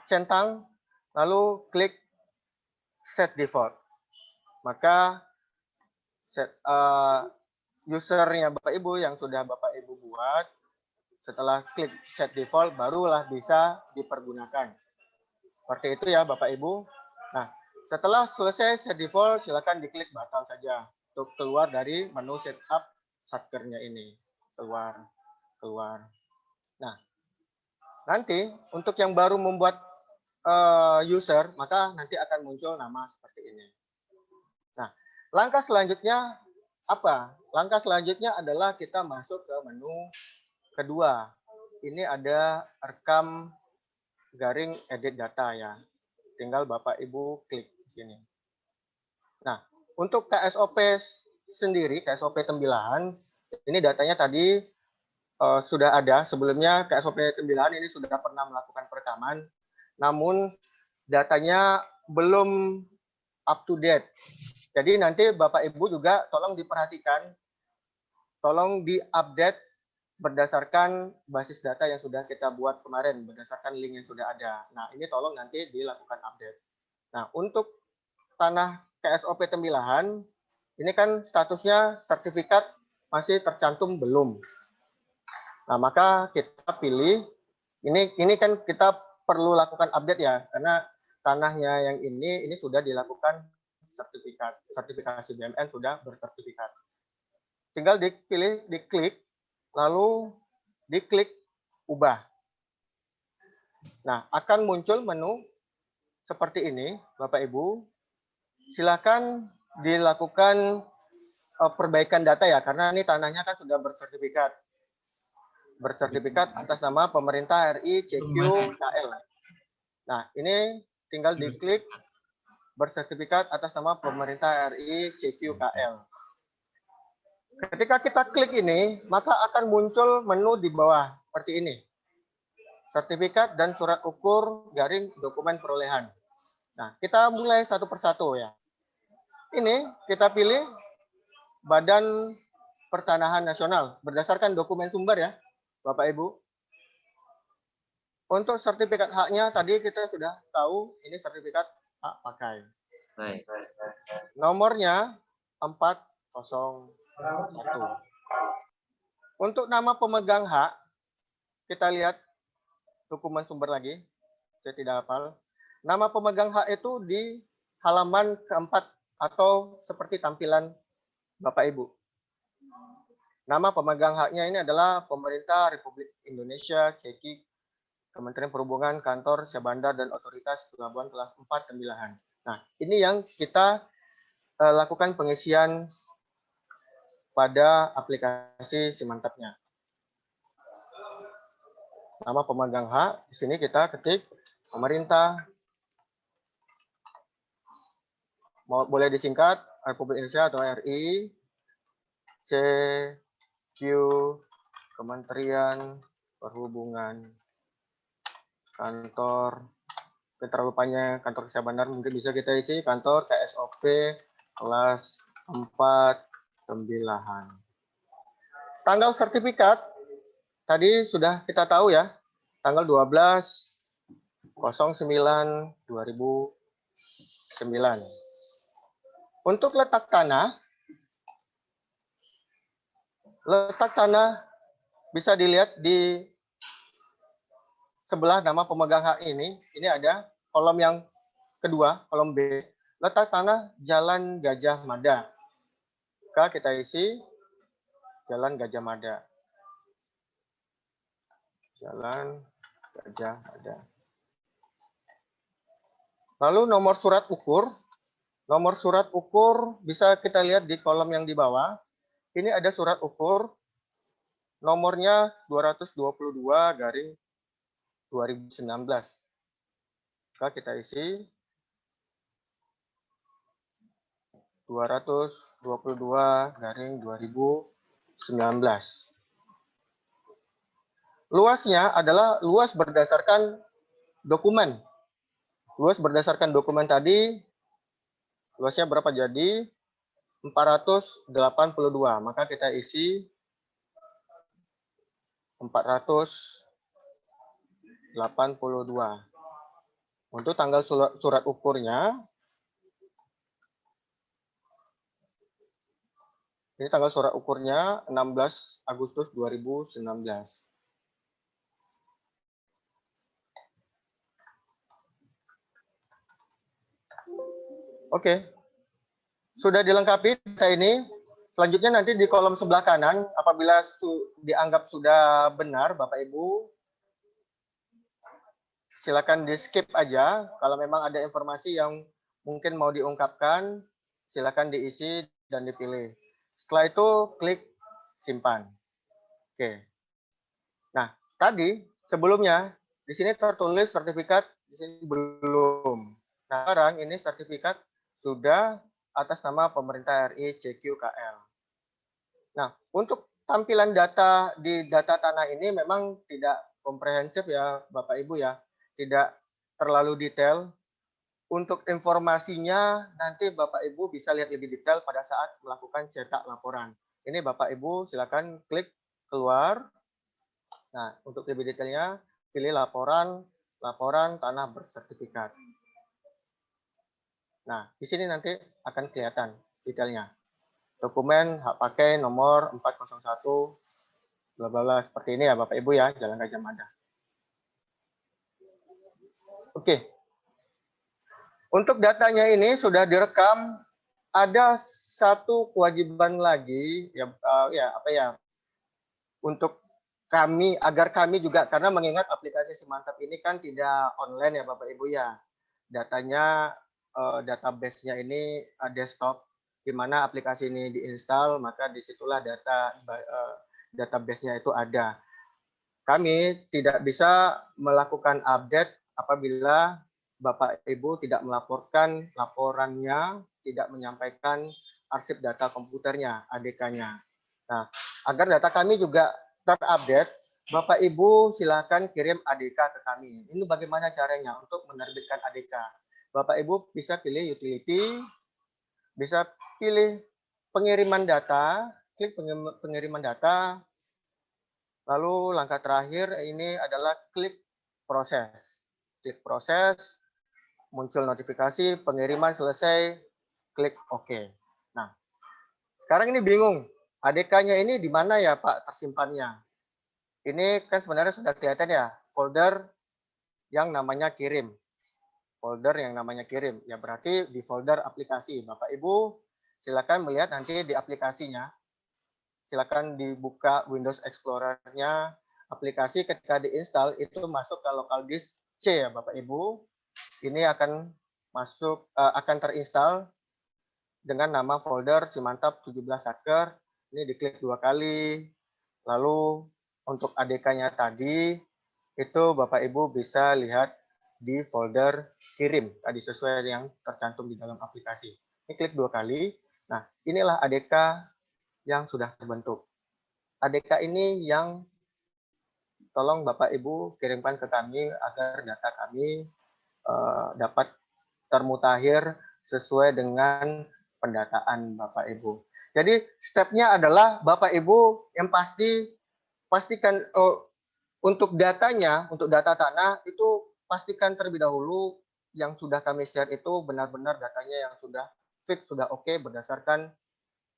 centang, lalu klik set default. Maka usernya Bapak Ibu yang sudah Bapak Ibu buat, setelah klik set default barulah bisa dipergunakan. Seperti itu ya Bapak Ibu. Nah, setelah selesai set default, silakan diklik batal saja untuk keluar dari menu setup satkernya ini. Keluar. Nah, nanti untuk yang baru membuat user, maka nanti akan muncul nama seperti ini. Nah, langkah selanjutnya apa? Langkah selanjutnya adalah kita masuk ke menu kedua. Ini ada rekam garing edit data ya. Tinggal Bapak Ibu klik di sini. Nah, untuk KSOP sendiri, KSOP Tembilahan, ini datanya tadi sudah ada. Sebelumnya KSOP Tembilahan ini sudah pernah melakukan perekaman. Namun datanya belum up to date. Jadi nanti Bapak Ibu juga tolong diperhatikan, tolong diupdate berdasarkan basis data yang sudah kita buat kemarin, berdasarkan link yang sudah ada. Nah, ini tolong nanti dilakukan update. Nah, untuk tanah KSOP Tembilahan, ini kan statusnya sertifikat masih tercantum belum. Nah, maka kita pilih, ini kan kita perlu lakukan update ya, karena tanahnya yang ini sudah dilakukan sertifikasi BMN sudah bersertifikat. Tinggal dipilih, diklik, lalu diklik ubah. Nah, akan muncul menu seperti ini, Bapak Ibu. Silakan dilakukan perbaikan data ya, karena ini tanahnya kan sudah bersertifikat. Bersertifikat atas nama pemerintah RI CQ-KL. Nah, ini tinggal diklik bersertifikat atas nama pemerintah RI CQ-KL. Ketika kita klik ini, maka akan muncul menu di bawah seperti ini. Sertifikat dan surat ukur garing dokumen perolehan. Nah, kita mulai satu persatu ya. Ini kita pilih Badan Pertanahan Nasional berdasarkan dokumen sumber ya, Bapak Ibu. Untuk sertifikat haknya tadi kita sudah tahu ini sertifikat hak pakai. Baik. Nomornya 401. Untuk nama pemegang hak, kita lihat dokumen sumber lagi. Saya tidak hafal. Nama pemegang hak itu di halaman keempat atau seperti tampilan Bapak Ibu. Nama pemegang haknya ini adalah Pemerintah Republik Indonesia, CEKI, Kementerian Perhubungan, Kantor Syah-Bandar dan Otoritas Pelabuhan Kelas 4 Tembilahan. Nah, ini yang kita lakukan pengisian pada aplikasi Simantapnya. Nama pemegang hak, di sini kita ketik Pemerintah, boleh disingkat Republik Indonesia atau RI, CQ, Kementerian Perhubungan kantor, terlalu panjang, kantor Kesehatan Bandar mungkin bisa kita isi kantor KSOP kelas 4 Tembilahan. Tanggal sertifikat tadi sudah kita tahu ya, tanggal 12/09/2009. Untuk letak tanah bisa dilihat di sebelah nama pemegang hak ini ada kolom yang kedua, kolom B, letak tanah Jalan Gajah Mada. Maka kita isi Jalan Gajah Mada. Jalan Gajah Mada. Lalu nomor surat ukur. Nomor surat ukur bisa kita lihat di kolom yang di bawah. Ini ada surat ukur. Nomornya 222/2019. Maka kita isi 222/2019. Luasnya adalah luas berdasarkan dokumen. Luas berdasarkan dokumen tadi, luasnya berapa jadi? 482. Maka kita isi 482. Untuk tanggal surat ukurnya, ini tanggal surat ukurnya 16 Agustus 2019. Oke, sudah dilengkapi data ini. Selanjutnya nanti di kolom sebelah kanan, apabila dianggap sudah benar, Bapak Ibu, silakan di skip aja. Kalau memang ada informasi yang mungkin mau diungkapkan, silakan diisi dan dipilih. Setelah itu klik simpan. Oke. Nah, tadi sebelumnya di sini tertulis sertifikat, di sini belum. Nah, sekarang ini sertifikat sudah atas nama pemerintah RI CQKL. Nah, untuk tampilan data di data tanah ini memang tidak komprehensif ya Bapak Ibu ya, tidak terlalu detail. Untuk informasinya nanti Bapak Ibu bisa lihat lebih detail pada saat melakukan cetak laporan. Ini Bapak Ibu silakan klik keluar. Nah, untuk lebih detailnya pilih laporan tanah bersertifikat. Nah, di sini nanti akan kelihatan detailnya. Dokumen hak pakai nomor 401 bla bla bla seperti ini ya Bapak Ibu ya, Jalan Gajah Mada. Oke. Untuk datanya ini sudah direkam, ada satu kewajiban lagi ya untuk kami, agar kami juga, karena mengingat aplikasi Simantap ini kan tidak online ya Bapak Ibu ya. Datanya database-nya ini desktop, di mana aplikasi ini diinstal, maka disitulah database-nya itu ada. Kami tidak bisa melakukan update apabila Bapak Ibu tidak melaporkan laporannya, tidak menyampaikan arsip data komputernya, ADK-nya. Nah, agar data kami juga terupdate, Bapak Ibu silakan kirim ADK ke kami. Ini bagaimana caranya untuk menerbitkan ADK. Bapak Ibu bisa pilih utility, bisa pilih pengiriman data, klik pengiriman data, lalu langkah terakhir ini adalah klik proses. Klik proses, muncul notifikasi, pengiriman selesai, klik OK. Nah, sekarang ini bingung, ADK-nya ini di mana ya Pak tersimpannya? Ini kan sebenarnya sudah kelihatan ya, folder yang namanya kirim. Folder yang namanya kirim, ya berarti di folder aplikasi. Bapak Ibu silakan melihat nanti di aplikasinya. Silakan dibuka Windows Explorer-nya. Aplikasi ketika diinstal itu masuk ke local disk C ya Bapak Ibu. Ini akan masuk, akan terinstall dengan nama folder Simantap 17 Satker. Ini diklik 2 kali. Lalu untuk ADK-nya tadi itu Bapak Ibu bisa lihat di folder kirim tadi sesuai yang tercantum di dalam aplikasi. Ini klik 2 kali. Nah, inilah ADK yang sudah terbentuk. ADK ini yang tolong Bapak Ibu kirimkan ke kami agar data kami dapat termutakhir sesuai dengan pendataan Bapak Ibu. Jadi stepnya adalah Bapak Ibu yang pastikan untuk datanya, untuk data tanah itu pastikan terlebih dahulu yang sudah kami share itu benar-benar datanya yang sudah fix, sudah oke berdasarkan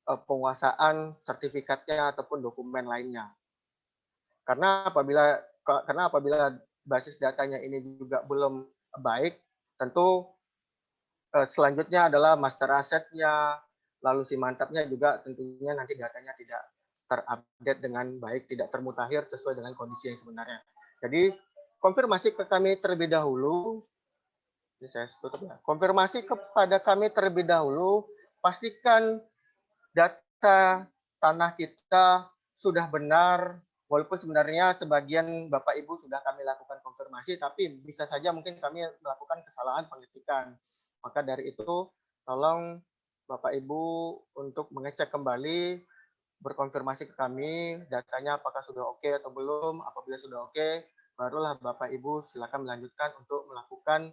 penguasaan sertifikatnya ataupun dokumen lainnya. Karena apabila basis datanya ini juga belum baik, tentu selanjutnya adalah master asetnya, lalu si mantapnya juga tentunya nanti datanya tidak terupdate dengan baik, tidak termutakhir sesuai dengan kondisi yang sebenarnya. Jadi konfirmasi ke kami terlebih dahulu. Ini saya tutup ya. Konfirmasi kepada kami terlebih dahulu, pastikan data tanah kita sudah benar, walaupun sebenarnya sebagian Bapak Ibu sudah kami lakukan konfirmasi, tapi bisa saja mungkin kami melakukan kesalahan pengetikan. Maka dari itu, tolong Bapak Ibu untuk mengecek kembali, berkonfirmasi ke kami, datanya apakah sudah oke atau belum. Apabila sudah oke, barulah Bapak Ibu silakan melanjutkan untuk melakukan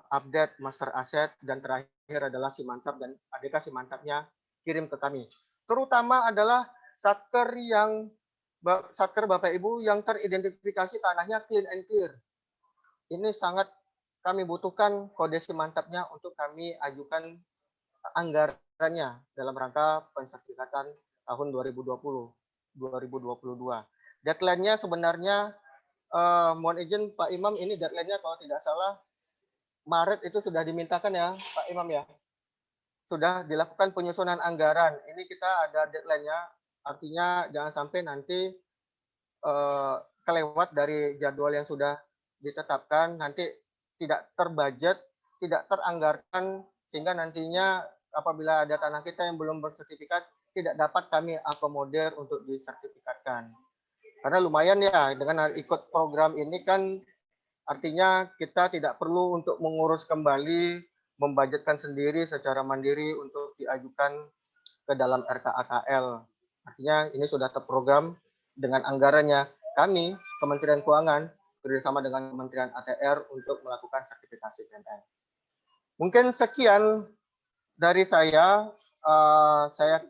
update master aset, dan terakhir adalah si mantap dan ADK si mantapnya kirim ke kami. Terutama adalah satker Bapak Ibu yang teridentifikasi tanahnya clean and clear. Ini sangat kami butuhkan kode si mantapnya untuk kami ajukan anggarannya dalam rangka pensertifikatan tahun 2020-2022. Deadline-nya sebenarnya mohon izin Pak Imam, ini deadline-nya kalau tidak salah Maret itu sudah dimintakan ya Pak Imam ya. Sudah dilakukan penyusunan anggaran. Ini kita ada deadline-nya, artinya jangan sampai nanti kelewat dari jadwal yang sudah ditetapkan, nanti tidak terbudget, tidak teranggarkan, sehingga nantinya apabila ada tanah kita yang belum bersertifikat, tidak dapat kami akomodir untuk disertifikatkan. Karena lumayan ya, dengan ikut program ini kan artinya kita tidak perlu untuk mengurus kembali, membudgetkan sendiri secara mandiri untuk diajukan ke dalam RKAKL. Artinya ini sudah terprogram dengan anggarannya. Kami, Kementerian Keuangan, bersama dengan Kementerian ATR untuk melakukan sertifikasi PNM. Mungkin sekian dari saya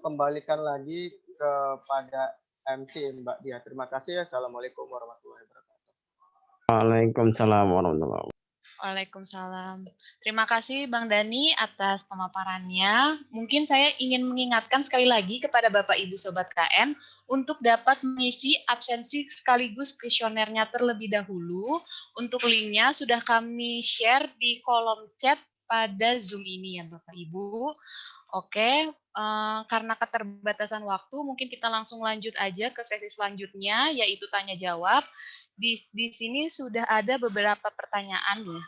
kembalikan lagi kepada MC Mbak Dia. Terima kasih. Assalamualaikum warahmatullahi wabarakatuh. Waalaikumsalam warahmatullahi wabarakatuh. Waalaikumsalam. Terima kasih Bang Dani atas pemaparannya. Mungkin saya ingin mengingatkan sekali lagi kepada Bapak Ibu Sobat KN untuk dapat mengisi absensi sekaligus kuesionernya terlebih dahulu. Untuk linknya sudah kami share di kolom chat pada Zoom ini ya Bapak Ibu. Oke, karena keterbatasan waktu mungkin kita langsung lanjut aja ke sesi selanjutnya yaitu tanya jawab. Di sini sudah ada beberapa pertanyaan nih.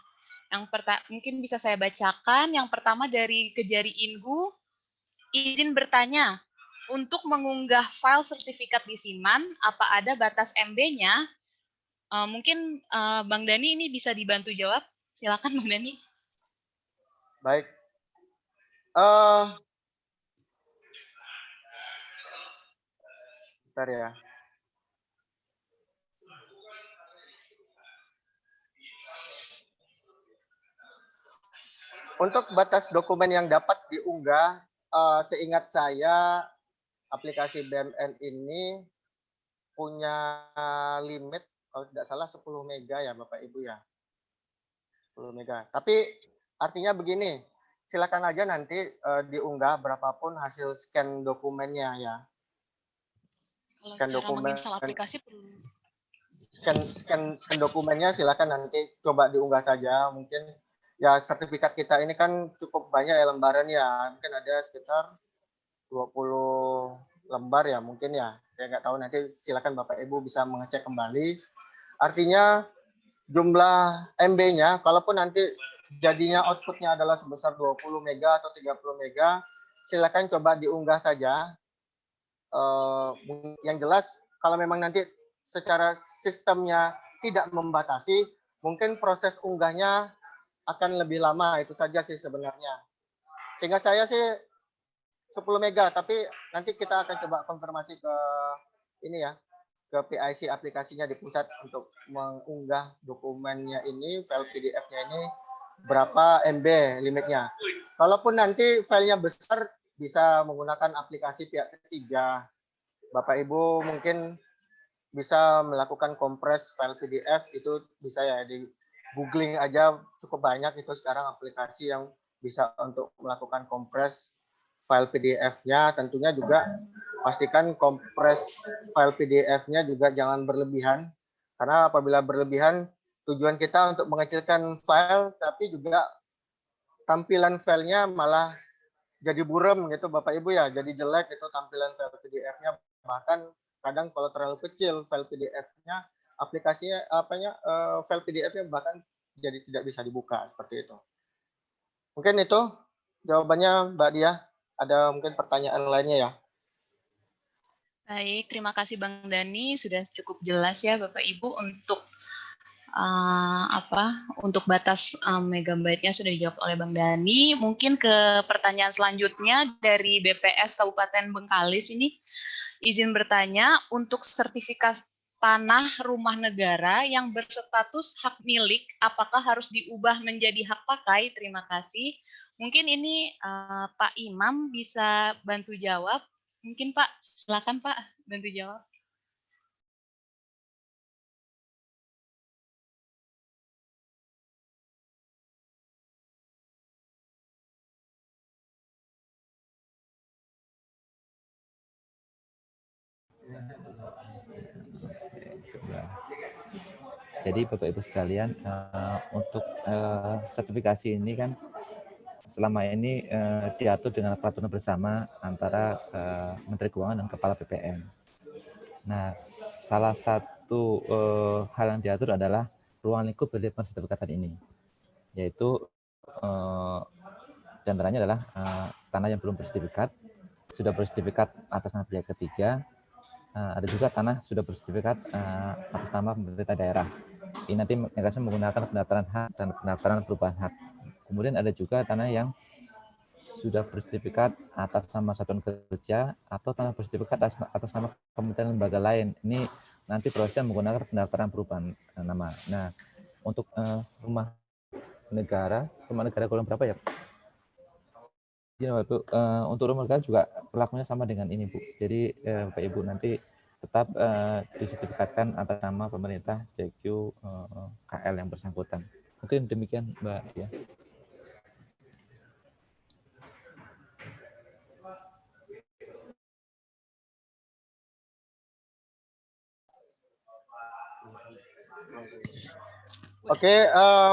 Mungkin bisa saya bacakan. Yang pertama dari Kejari Inhu, izin bertanya, untuk mengunggah file sertifikat di Siman, apa ada batas MB-nya? Mungkin Bang Dani ini bisa dibantu jawab. Silakan Bang Dani. Baik. Bentar ya. Untuk batas dokumen yang dapat diunggah, seingat saya aplikasi BMN ini punya limit kalau tidak salah 10 mega ya Bapak Ibu ya. 10 mega. Tapi artinya begini, silakan aja nanti diunggah berapapun hasil scan dokumennya ya. Scan dokumen, aplikasi scan dokumennya silakan nanti coba diunggah saja. Mungkin ya sertifikat kita ini kan cukup banyak ya lembaran ya. Mungkin ada sekitar 20 lembar ya mungkin ya. Saya nggak tahu, nanti silakan Bapak Ibu bisa mengecek kembali. Artinya jumlah MB-nya, kalaupun nanti jadinya outputnya adalah sebesar 20 mega atau 30 mega, silakan coba diunggah saja. Yang jelas kalau memang nanti secara sistemnya tidak membatasi, mungkin proses unggahnya akan lebih lama, itu saja sih sebenarnya. Sehingga saya sih 10 mega, tapi nanti kita akan coba konfirmasi ke ini ya, ke PIC aplikasinya di pusat untuk mengunggah dokumennya ini, file PDF-nya ini berapa MB limitnya. Kalaupun nanti filenya besar bisa menggunakan aplikasi pihak ketiga. Bapak Ibu mungkin bisa melakukan kompres file PDF, itu bisa ya di googling aja, cukup banyak itu sekarang aplikasi yang bisa untuk melakukan kompres file PDF-nya. Tentunya juga pastikan kompres file PDF-nya juga jangan berlebihan, karena apabila berlebihan tujuan kita untuk mengecilkan file tapi juga tampilan filenya malah jadi buram gitu Bapak Ibu ya, jadi jelek itu tampilan file PDF-nya. Bahkan kadang kalau terlalu kecil file PDF-nya, aplikasinya file PDF-nya bahkan jadi tidak bisa dibuka seperti itu. Mungkin itu jawabannya Mbak Dia. Ada mungkin pertanyaan lainnya ya? Baik, terima kasih Bang Dani, sudah cukup jelas ya Bapak Ibu untuk untuk batas megabyte-nya sudah dijawab oleh Bang Dani. Mungkin ke pertanyaan selanjutnya dari BPS Kabupaten Bengkalis ini, izin bertanya, untuk sertifikat tanah rumah negara yang berstatus hak milik, apakah harus diubah menjadi hak pakai? Terima kasih. Mungkin ini Pak Imam bisa bantu jawab. Mungkin Pak, silakan Pak, bantu jawab. Jadi Bapak Ibu sekalian, untuk sertifikasi ini kan selama ini diatur dengan peraturan bersama antara Menteri Keuangan dan Kepala BPN. Nah, salah satu hal yang diatur adalah ruang lingkup dari pensertifikatan ini, yaitu di antaranya adalah tanah yang belum bersertifikat, sudah bersertifikat atas nama pihak ketiga, ada juga tanah sudah bersertifikat atas nama pemerintah daerah. Ini nanti akan menggunakan pendaftaran hak dan pendaftaran perubahan hak. Kemudian ada juga tanah yang sudah bersertifikat atas nama satuan kerja atau tanah bersertifikat atas nama kementerian lembaga lain. Ini nanti prosesnya menggunakan pendaftaran perubahan nama. Nah, untuk rumah negara golongan berapa ya? Untuk rumah negara juga perlakunya sama dengan ini, Bu. Jadi Bapak Ibu nanti tetap disertifikatkan atas nama pemerintah JQ KL yang bersangkutan. Mungkin demikian Mbak ya. Oke,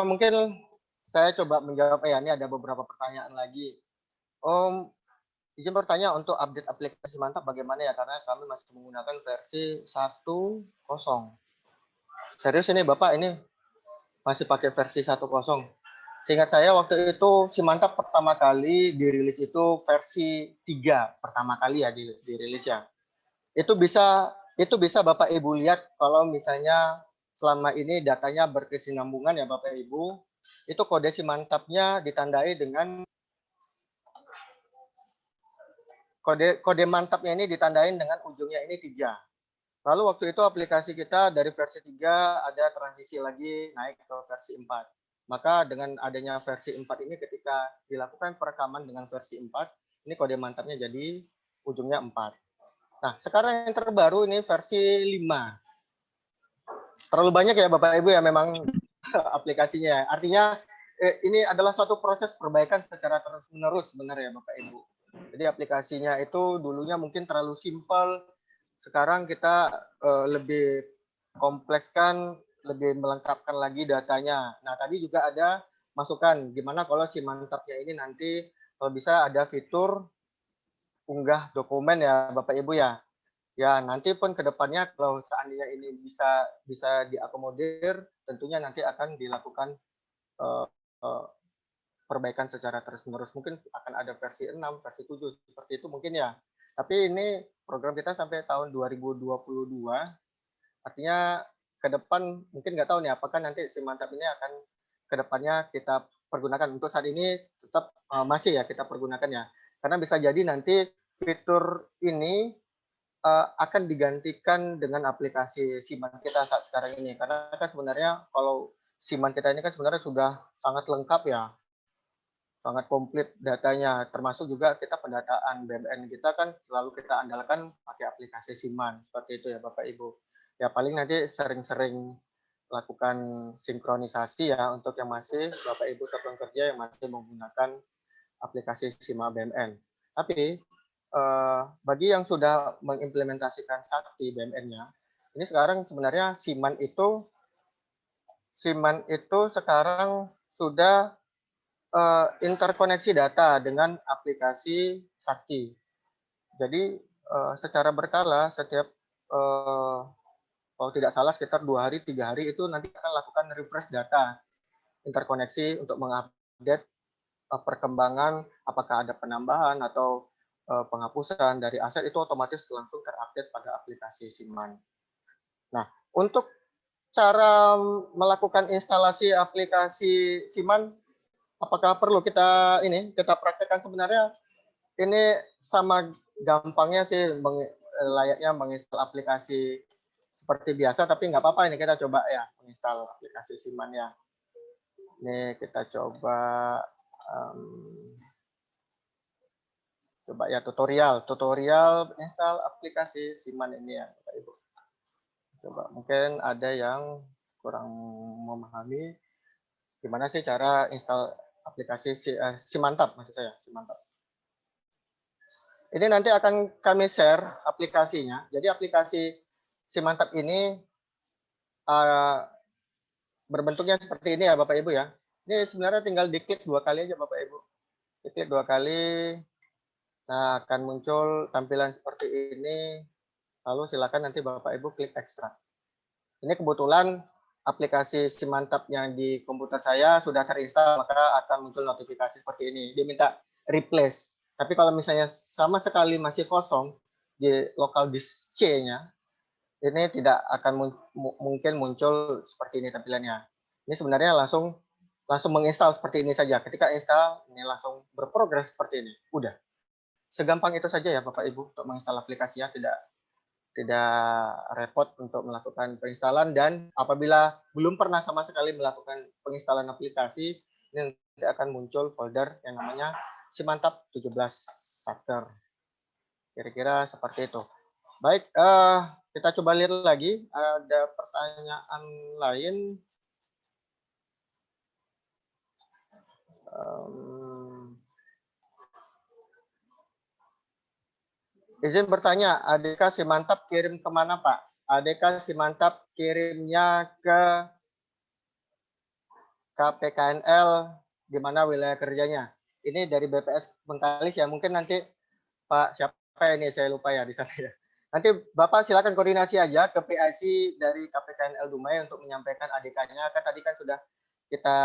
mungkin saya coba menjawab ya. Ini ada beberapa pertanyaan lagi. Izin bertanya untuk update aplikasi Mantap bagaimana ya? Karena kami masih menggunakan versi 1.0. Serius ini Bapak, ini masih pakai versi 1.0. Seingat saya waktu itu si Mantap pertama kali dirilis itu versi 3 pertama kali ya dirilis ya. Itu bisa Bapak Ibu lihat kalau misalnya selama ini datanya berkesinambungan ya Bapak Ibu. Itu kode si Mantapnya ditandai dengan kode mantapnya ini ditandain dengan ujungnya ini 3. Lalu waktu itu aplikasi kita dari versi 3 ada transisi lagi naik ke versi 4. Maka dengan adanya versi 4 ini ketika dilakukan perekaman dengan versi 4, ini kode mantapnya jadi ujungnya 4. Nah, sekarang yang terbaru ini versi 5. Terlalu banyak ya Bapak Ibu ya memang aplikasinya. Artinya ini adalah suatu proses perbaikan secara terus-menerus sebenarnya Bapak Ibu. Jadi aplikasinya itu dulunya mungkin terlalu simpel, sekarang kita lebih komplekskan, lebih melengkapkan lagi datanya. Nah tadi juga ada masukan, gimana kalau si Mantapnya ini nanti kalau bisa ada fitur unggah dokumen ya Bapak Ibu ya. Ya nanti pun kedepannya kalau seandainya ini bisa diakomodir, tentunya nanti akan dilakukan perbaikan secara terus-menerus. Mungkin akan ada versi 6, versi 7, seperti itu mungkin ya. Tapi ini program kita sampai tahun 2022, artinya ke depan mungkin nggak tahu nih apakah nanti si Mantap ini akan ke depannya kita pergunakan. Untuk saat ini tetap masih ya kita pergunakan ya. Karena bisa jadi nanti fitur ini akan digantikan dengan aplikasi Siman kita saat sekarang ini. Karena kan sebenarnya kalau Siman kita ini kan sebenarnya sudah sangat lengkap ya, sangat komplit datanya. Termasuk juga kita pendataan BMN kita kan selalu kita andalkan pakai aplikasi Siman. Seperti itu ya Bapak Ibu. Ya paling nanti sering-sering lakukan sinkronisasi ya untuk yang masih Bapak Ibu satuan kerja yang masih menggunakan aplikasi Sima BMN. Tapi bagi yang sudah mengimplementasikan Sakti BMN-nya, ini sekarang sebenarnya Siman itu sekarang sudah interkoneksi data dengan aplikasi Sakti. Jadi secara berkala setiap kalau tidak salah sekitar 2 hari, 3 hari itu nanti akan lakukan refresh data interkoneksi untuk mengupdate perkembangan apakah ada penambahan atau penghapusan dari aset itu otomatis langsung terupdate pada aplikasi Siman. Nah, untuk cara melakukan instalasi aplikasi Siman, apakah perlu kita praktekkan? Sebenarnya ini sama gampangnya sih layaknya menginstal aplikasi seperti biasa, tapi nggak apa-apa ini kita coba ya menginstal aplikasi Siman ya. Ini kita coba ya tutorial install aplikasi Siman ini ya Bapak Ibu. Coba mungkin ada yang kurang memahami gimana sih cara install aplikasi Simantap maksud saya, Simantap. Ini nanti akan kami share aplikasinya. Jadi aplikasi Simantap ini berbentuknya seperti ini ya Bapak Ibu ya. Ini sebenarnya tinggal diklik 2 kali aja Bapak Ibu. Diklik 2 kali. Nah, akan muncul tampilan seperti ini. Lalu silakan nanti Bapak Ibu klik ekstrak. Ini kebetulan aplikasi Simantap yang di komputer saya sudah terinstall, maka akan muncul notifikasi seperti ini. Dia minta replace. Tapi kalau misalnya sama sekali masih kosong di local disk C-nya, ini tidak akan mungkin muncul seperti ini tampilannya. Ini sebenarnya langsung menginstal seperti ini saja. Ketika install, ini langsung berprogres seperti ini. Udah. Segampang itu saja ya Bapak Ibu untuk menginstal aplikasi ya, tidak repot untuk melakukan perinstalan, dan apabila belum pernah sama sekali melakukan penginstalan aplikasi, ini nanti akan muncul folder yang namanya Simantap 17 Factor. Kira-kira seperti itu. Baik, kita coba lihat lagi, ada pertanyaan lain. Izin bertanya, ADK Simantap kirim kemana Pak? ADK Simantap kirimnya ke KPKNL di mana wilayah kerjanya. Ini dari BPS Bengkalis ya, mungkin nanti Pak siapa ini saya lupa ya di sana ya. Nanti Bapak silakan koordinasi aja ke PIC dari KPKNL Dumai untuk menyampaikan ADK-nya. Kan tadi kan sudah kita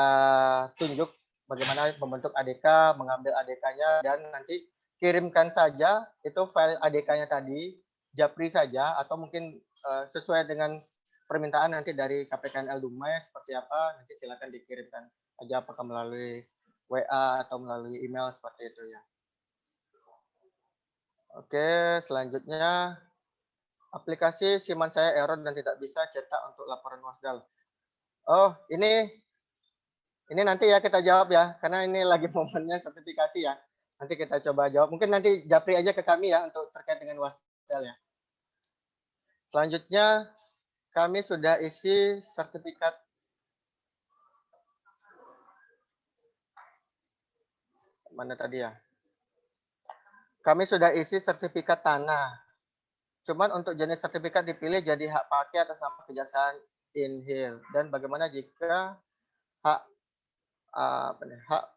tunjuk bagaimana membentuk ADK, mengambil ADK-nya, dan nanti kirimkan saja itu file ADK-nya tadi, japri saja, atau mungkin sesuai dengan permintaan nanti dari KPKNL Dumai seperti apa, nanti silakan dikirimkan aja apakah melalui WA atau melalui email seperti itu ya. Oke, selanjutnya aplikasi Siman saya error dan tidak bisa cetak untuk laporan Wasdal. Oh, ini nanti ya kita jawab ya, karena ini lagi momennya sertifikasi ya. Nanti kita coba jawab. Mungkin nanti japri aja ke kami ya untuk terkait dengan Wasdal ya. Selanjutnya kami sudah isi sertifikat mana tadi ya? Kami sudah isi sertifikat tanah. Cuman untuk jenis sertifikat dipilih jadi hak pakai atas nama Kejaksaan Inhil. Dan bagaimana jika hak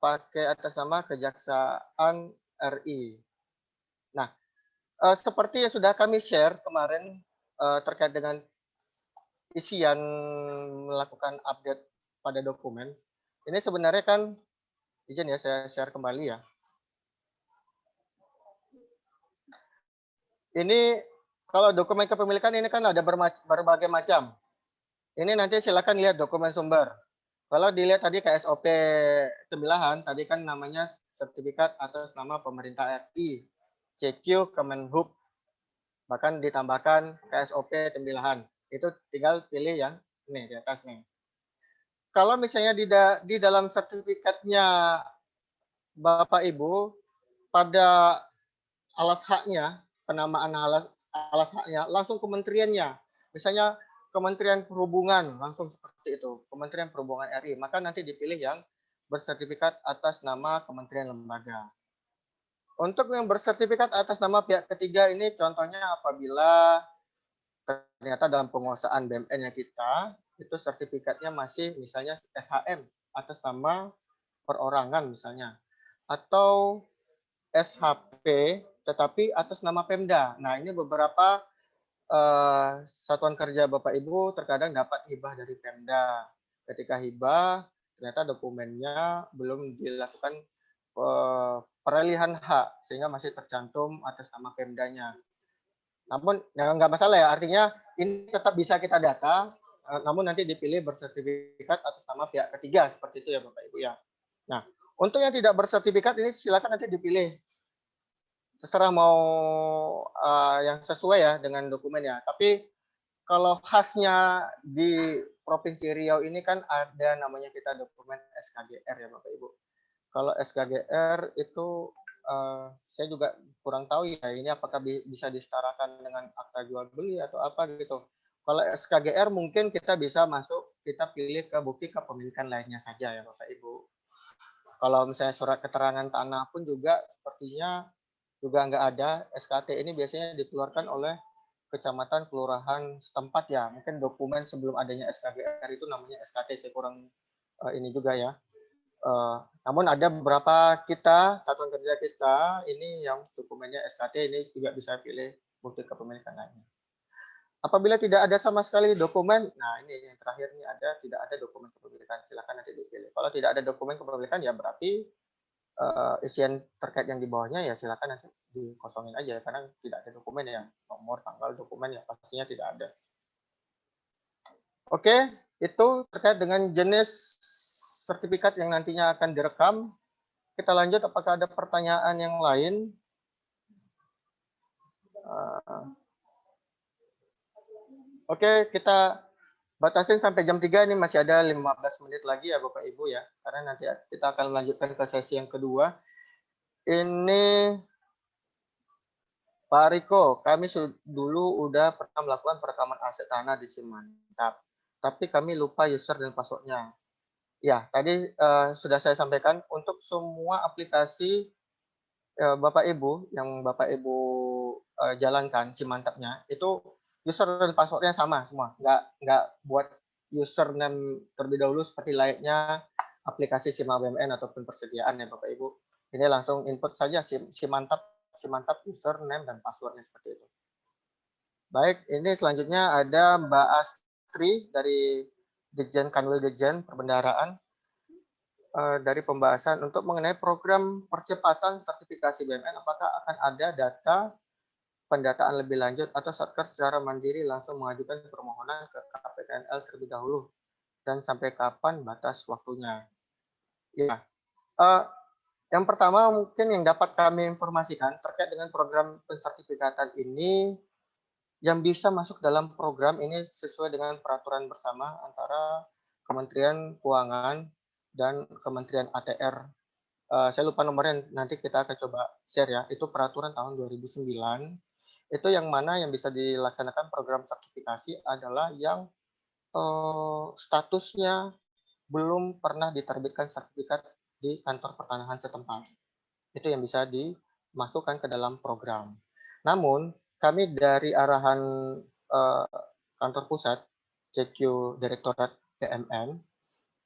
pakai atas nama Kejaksaan RI. Nah, seperti yang sudah kami share kemarin terkait dengan isian melakukan update pada dokumen. Ini sebenarnya kan, izin ya saya share kembali ya. Ini kalau dokumen kepemilikan ini kan ada berbagai macam. Ini nanti silakan lihat dokumen sumber. Kalau dilihat tadi KSOP Tembilahan, tadi kan namanya sertifikat atas nama pemerintah RI, CQ Kemenhub Bahkan ditambahkan KSOP tembilahan. Itu tinggal pilih yang ini di atas nih. Kalau misalnya di dalam sertifikatnya Bapak Ibu pada alas haknya, penamaan alas haknya langsung kementeriannya. Misalnya Kementerian Perhubungan langsung seperti itu, Kementerian Perhubungan RI, maka nanti dipilih yang bersertifikat atas nama kementerian lembaga. Untuk yang bersertifikat atas nama pihak ketiga ini contohnya apabila ternyata dalam penguasaan BMN-nya kita itu sertifikatnya masih misalnya SHM atas nama perorangan misalnya, atau SHP tetapi atas nama Pemda. Nah, ini beberapa satuan kerja Bapak Ibu terkadang dapat hibah dari Pemda. Ketika hibah, ternyata dokumennya belum dilakukan peralihan hak sehingga masih tercantum atas nama Pemdanya. Namun ya nggak masalah ya, artinya ini tetap bisa kita data, namun nanti dipilih bersertifikat atas nama pihak ketiga seperti itu ya Bapak Ibu ya. Nah, untuk yang tidak bersertifikat ini silakan nanti dipilih. Terserah mau yang sesuai ya dengan dokumennya. Tapi kalau khasnya di Provinsi Riau ini kan ada namanya kita dokumen SKGR ya Bapak Ibu. Kalau SKGR itu saya juga kurang tahu ya ini apakah bisa disetarakan dengan akta jual beli atau apa gitu. Kalau SKGR mungkin kita bisa masuk, kita pilih ke bukti kepemilikan lainnya saja ya Bapak Ibu. Kalau misalnya surat keterangan tanah pun juga sepertinya juga nggak ada. SKT ini biasanya dikeluarkan oleh kecamatan kelurahan setempat ya. Mungkin dokumen sebelum adanya SKGR itu namanya SKT. Saya kurang ini juga ya. Namun ada beberapa satuan kerja kita ini yang dokumennya SKT ini juga bisa pilih bukti kepemilikan lainnya. Apabila tidak ada sama sekali dokumen, nah ini yang terakhir ini tidak ada dokumen kepemilikan, silakan nanti dipilih. Kalau tidak ada dokumen kepemilikan ya berarti isian terkait yang di bawahnya ya silakan nanti dikosongin aja karena tidak ada dokumen ya, nomor tanggal dokumen ya pastinya tidak ada. Oke, itu terkait dengan jenis sertifikat yang nantinya akan direkam. Kita lanjut, apakah ada pertanyaan yang lain? Oke, kita batasin sampai jam 3, ini masih ada 15 menit lagi ya Bapak Ibu ya, karena nanti kita akan melanjutkan ke sesi yang kedua. Ini Pak Riko, kami dulu udah pernah melakukan perekaman aset tanah di Simantap, tapi kami lupa user dan passwordnya. Ya, tadi sudah saya sampaikan untuk semua aplikasi Bapak Ibu yang Bapak Ibu jalankan Simantapnya itu user dan passwordnya sama semua, nggak buat username terlebih dahulu seperti layaknya aplikasi Sima BMN ataupun persediaan ya Bapak Ibu. Ini langsung input saja Simantap username dan passwordnya seperti itu. Baik, ini selanjutnya ada Mbak Astri dari Dirjen Kanwil Dirjen Perbendaharaan dari pembahasan untuk mengenai program percepatan sertifikasi BMN, apakah akan ada data pendataan lebih lanjut atau Satker secara mandiri langsung mengajukan permohonan ke KPKNL terlebih dahulu dan sampai kapan batas waktunya? Ya, yang pertama mungkin yang dapat kami informasikan terkait dengan program pensertifikatan ini yang bisa masuk dalam program ini sesuai dengan peraturan bersama antara Kementerian Keuangan dan Kementerian ATR. Saya lupa nomornya, nanti kita akan coba share ya. Itu peraturan tahun 2009. Itu yang mana yang bisa dilaksanakan program sertifikasi adalah yang statusnya belum pernah diterbitkan sertifikat di kantor pertanahan setempat. Itu yang bisa dimasukkan ke dalam program. Namun, kami dari arahan kantor pusat, CQ Direktorat PMN,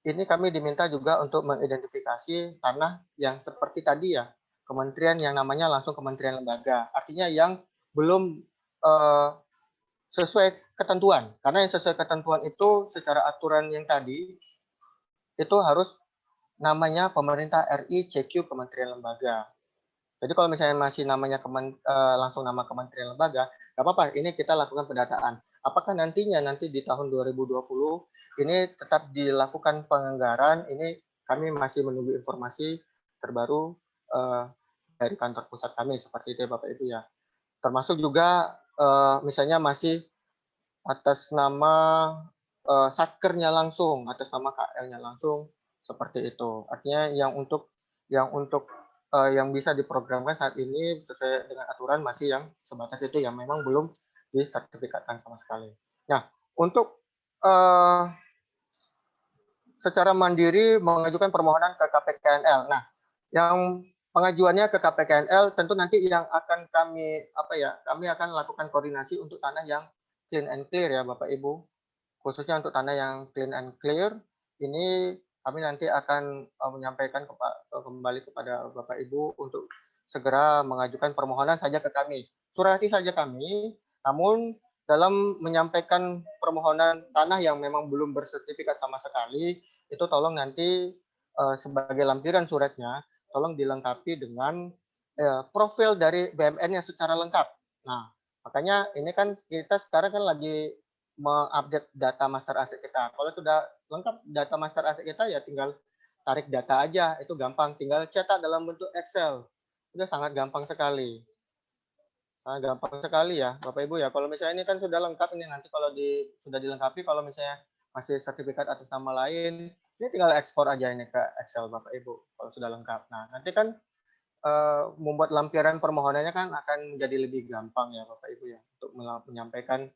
ini kami diminta juga untuk mengidentifikasi tanah yang seperti tadi ya, kementerian yang namanya langsung kementerian lembaga. Artinya yang belum sesuai ketentuan. Karena yang sesuai ketentuan itu secara aturan yang tadi, itu harus namanya pemerintah RI CQ Kementerian Lembaga. Jadi kalau misalnya masih namanya langsung nama Kementerian Lembaga, nggak apa-apa, ini kita lakukan pendataan. Apakah nanti di tahun 2020 ini tetap dilakukan penganggaran, ini kami masih menunggu informasi terbaru dari kantor pusat kami, seperti itu ya Bapak Ibu ya. Termasuk juga misalnya masih atas nama satkernya langsung, atas nama KL-nya langsung, seperti itu. Artinya yang bisa diprogramkan saat ini sesuai dengan aturan masih yang sebatas itu yang memang belum disertifikatkan sama sekali. Nah, untuk secara mandiri mengajukan permohonan ke KPKNL. Nah, yang pengajuannya ke KPKNL tentu nanti yang akan kami kami akan lakukan koordinasi untuk tanah yang clean and clear ya Bapak Ibu. Khususnya untuk tanah yang clean and clear ini kami nanti akan menyampaikan kembali kepada Bapak Ibu untuk segera mengajukan permohonan saja ke kami. Surati saja kami, namun dalam menyampaikan permohonan tanah yang memang belum bersertifikat sama sekali, itu tolong nanti sebagai lampiran suratnya, tolong dilengkapi dengan profil dari BMN-nya secara lengkap. Nah, makanya ini kan kita sekarang kan lagi mengupdate data master aset kita. Kalau sudah lengkap data master aset kita ya tinggal tarik data aja, itu gampang. Tinggal cetak dalam bentuk Excel. Itu sangat gampang sekali. Sangat gampang sekali ya, Bapak Ibu ya. Kalau misalnya ini kan sudah lengkap ini nanti kalau sudah dilengkapi kalau misalnya masih sertifikat atas nama lain, ini tinggal ekspor aja ini ke Excel Bapak Ibu kalau sudah lengkap. Nah, nanti kan membuat lampiran permohonannya kan akan menjadi lebih gampang ya Bapak Ibu ya untuk menyampaikan.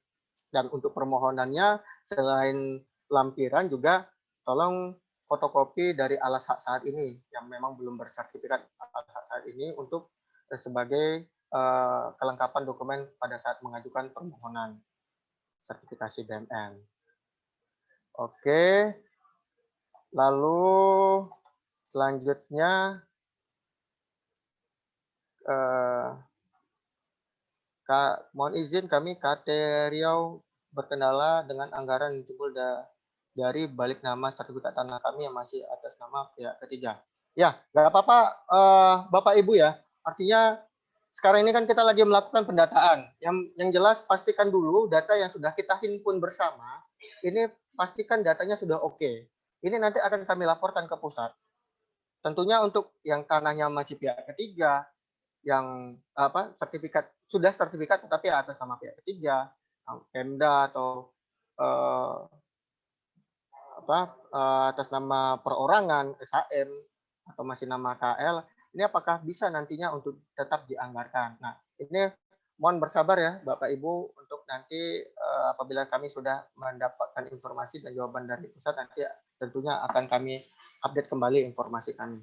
Dan untuk permohonannya selain lampiran juga tolong fotokopi dari alas hak saat ini yang memang belum bersertifikat alas hak saat ini untuk sebagai kelengkapan dokumen pada saat mengajukan permohonan sertifikasi BMN. Oke, lalu selanjutnya mohon izin kami KT Riau berkendala dengan anggaran yang timbul dari balik nama sertifikat tanah kami yang masih atas nama pihak ketiga. Ya, nggak apa-apa Bapak Ibu ya. Artinya sekarang ini kan kita lagi melakukan pendataan. Yang jelas pastikan dulu data yang sudah kita himpun bersama, ini pastikan datanya sudah oke. Ini nanti akan kami laporkan ke pusat. Tentunya untuk yang tanahnya masih pihak ketiga, yang sudah sertifikat tetapi atas nama pihak ketiga, Pemda atau atas nama perorangan, SHM atau masih nama KL, ini apakah bisa nantinya untuk tetap dianggarkan. Nah, ini mohon bersabar ya Bapak Ibu untuk nanti apabila kami sudah mendapatkan informasi dan jawaban dari pusat, nanti tentunya akan kami update kembali informasi kami.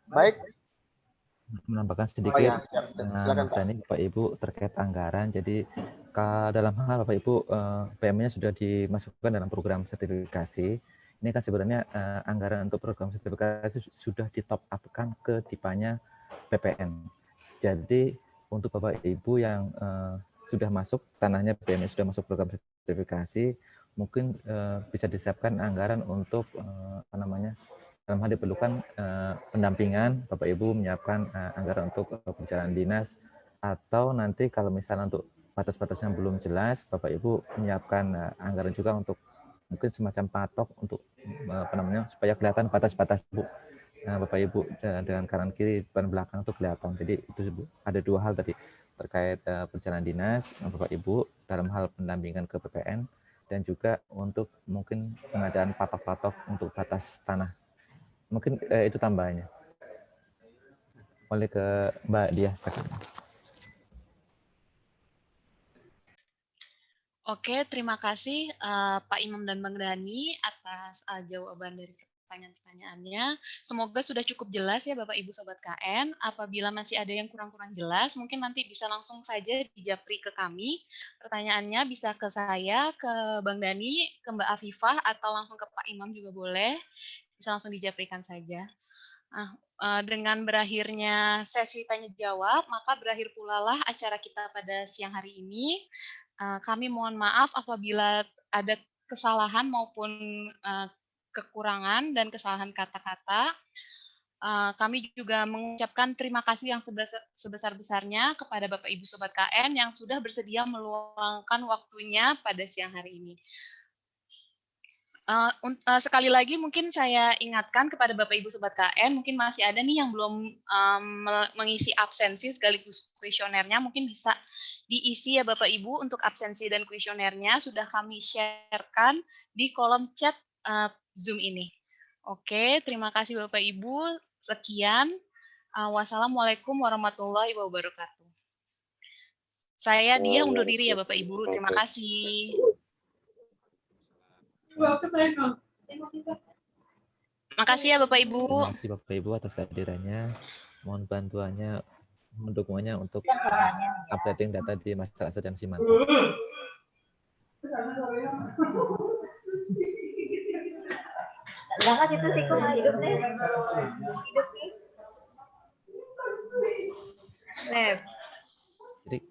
Baik. Menambahkan sedikit, Silakan, Mas Dani, Bapak Ibu terkait anggaran. Jadi dalam hal Bapak Ibu PM-nya sudah dimasukkan dalam program sertifikasi. Ini kan sebenarnya anggaran untuk program sertifikasi sudah di top up-kan ke dipanya PPN. Jadi untuk Bapak Ibu yang sudah masuk tanahnya PM sudah masuk program sertifikasi, mungkin bisa disiapkan anggaran untuk dalam hal diperlukan pendampingan, Bapak Ibu menyiapkan anggaran untuk perjalanan dinas, atau nanti kalau misalnya untuk batas-batas yang belum jelas, Bapak Ibu menyiapkan anggaran juga untuk mungkin semacam patok untuk supaya kelihatan batas-batas Bu. Nah, Bapak Ibu dengan kanan kiri depan belakang itu kelihatan. Jadi itu ada dua hal tadi terkait perjalanan dinas Bapak Ibu dalam hal pendampingan ke PPN dan juga untuk mungkin pengadaan patok-patok untuk batas tanah. Mungkin itu tambahannya. Oleh ke Mbak Dia. Oke, terima kasih Pak Imam dan Bang Dani atas jawaban dari pertanyaan-pertanyaannya. Semoga sudah cukup jelas ya Bapak Ibu Sobat KN. Apabila masih ada yang kurang-kurang jelas, mungkin nanti bisa langsung saja dijapri ke kami. Pertanyaannya bisa ke saya, ke Bang Dani, ke Mbak Afifah, atau langsung ke Pak Imam juga boleh. Bisa langsung dijaprikan saja. Dengan berakhirnya sesi tanya jawab, maka berakhir pula lah acara kita pada siang hari ini. Kami mohon maaf apabila ada kesalahan maupun kekurangan dan kesalahan kata-kata. Kami juga mengucapkan terima kasih yang sebesar-besarnya kepada Bapak Ibu Sobat KN yang sudah bersedia meluangkan waktunya pada siang hari ini. Sekali lagi mungkin saya ingatkan kepada Bapak Ibu Sobat KN, mungkin masih ada nih yang belum mengisi absensi sekaligus kuesionernya, mungkin bisa diisi ya Bapak Ibu untuk absensi dan kuesionernya, sudah kami sharekan di kolom chat Zoom ini. Oke, terima kasih Bapak Ibu. Sekian. Wassalamualaikum warahmatullahi wabarakatuh. Saya Dia undur diri ya Bapak Ibu. Terima kasih. Makasih ya Bapak Ibu. Terima kasih Bapak Ibu atas kehadirannya. Mohon bantuannya, mendukungannya untuk updating data di Master Aset dan Simanta. Jangan itu sih kok hidup deh. Hidup nih. Jadi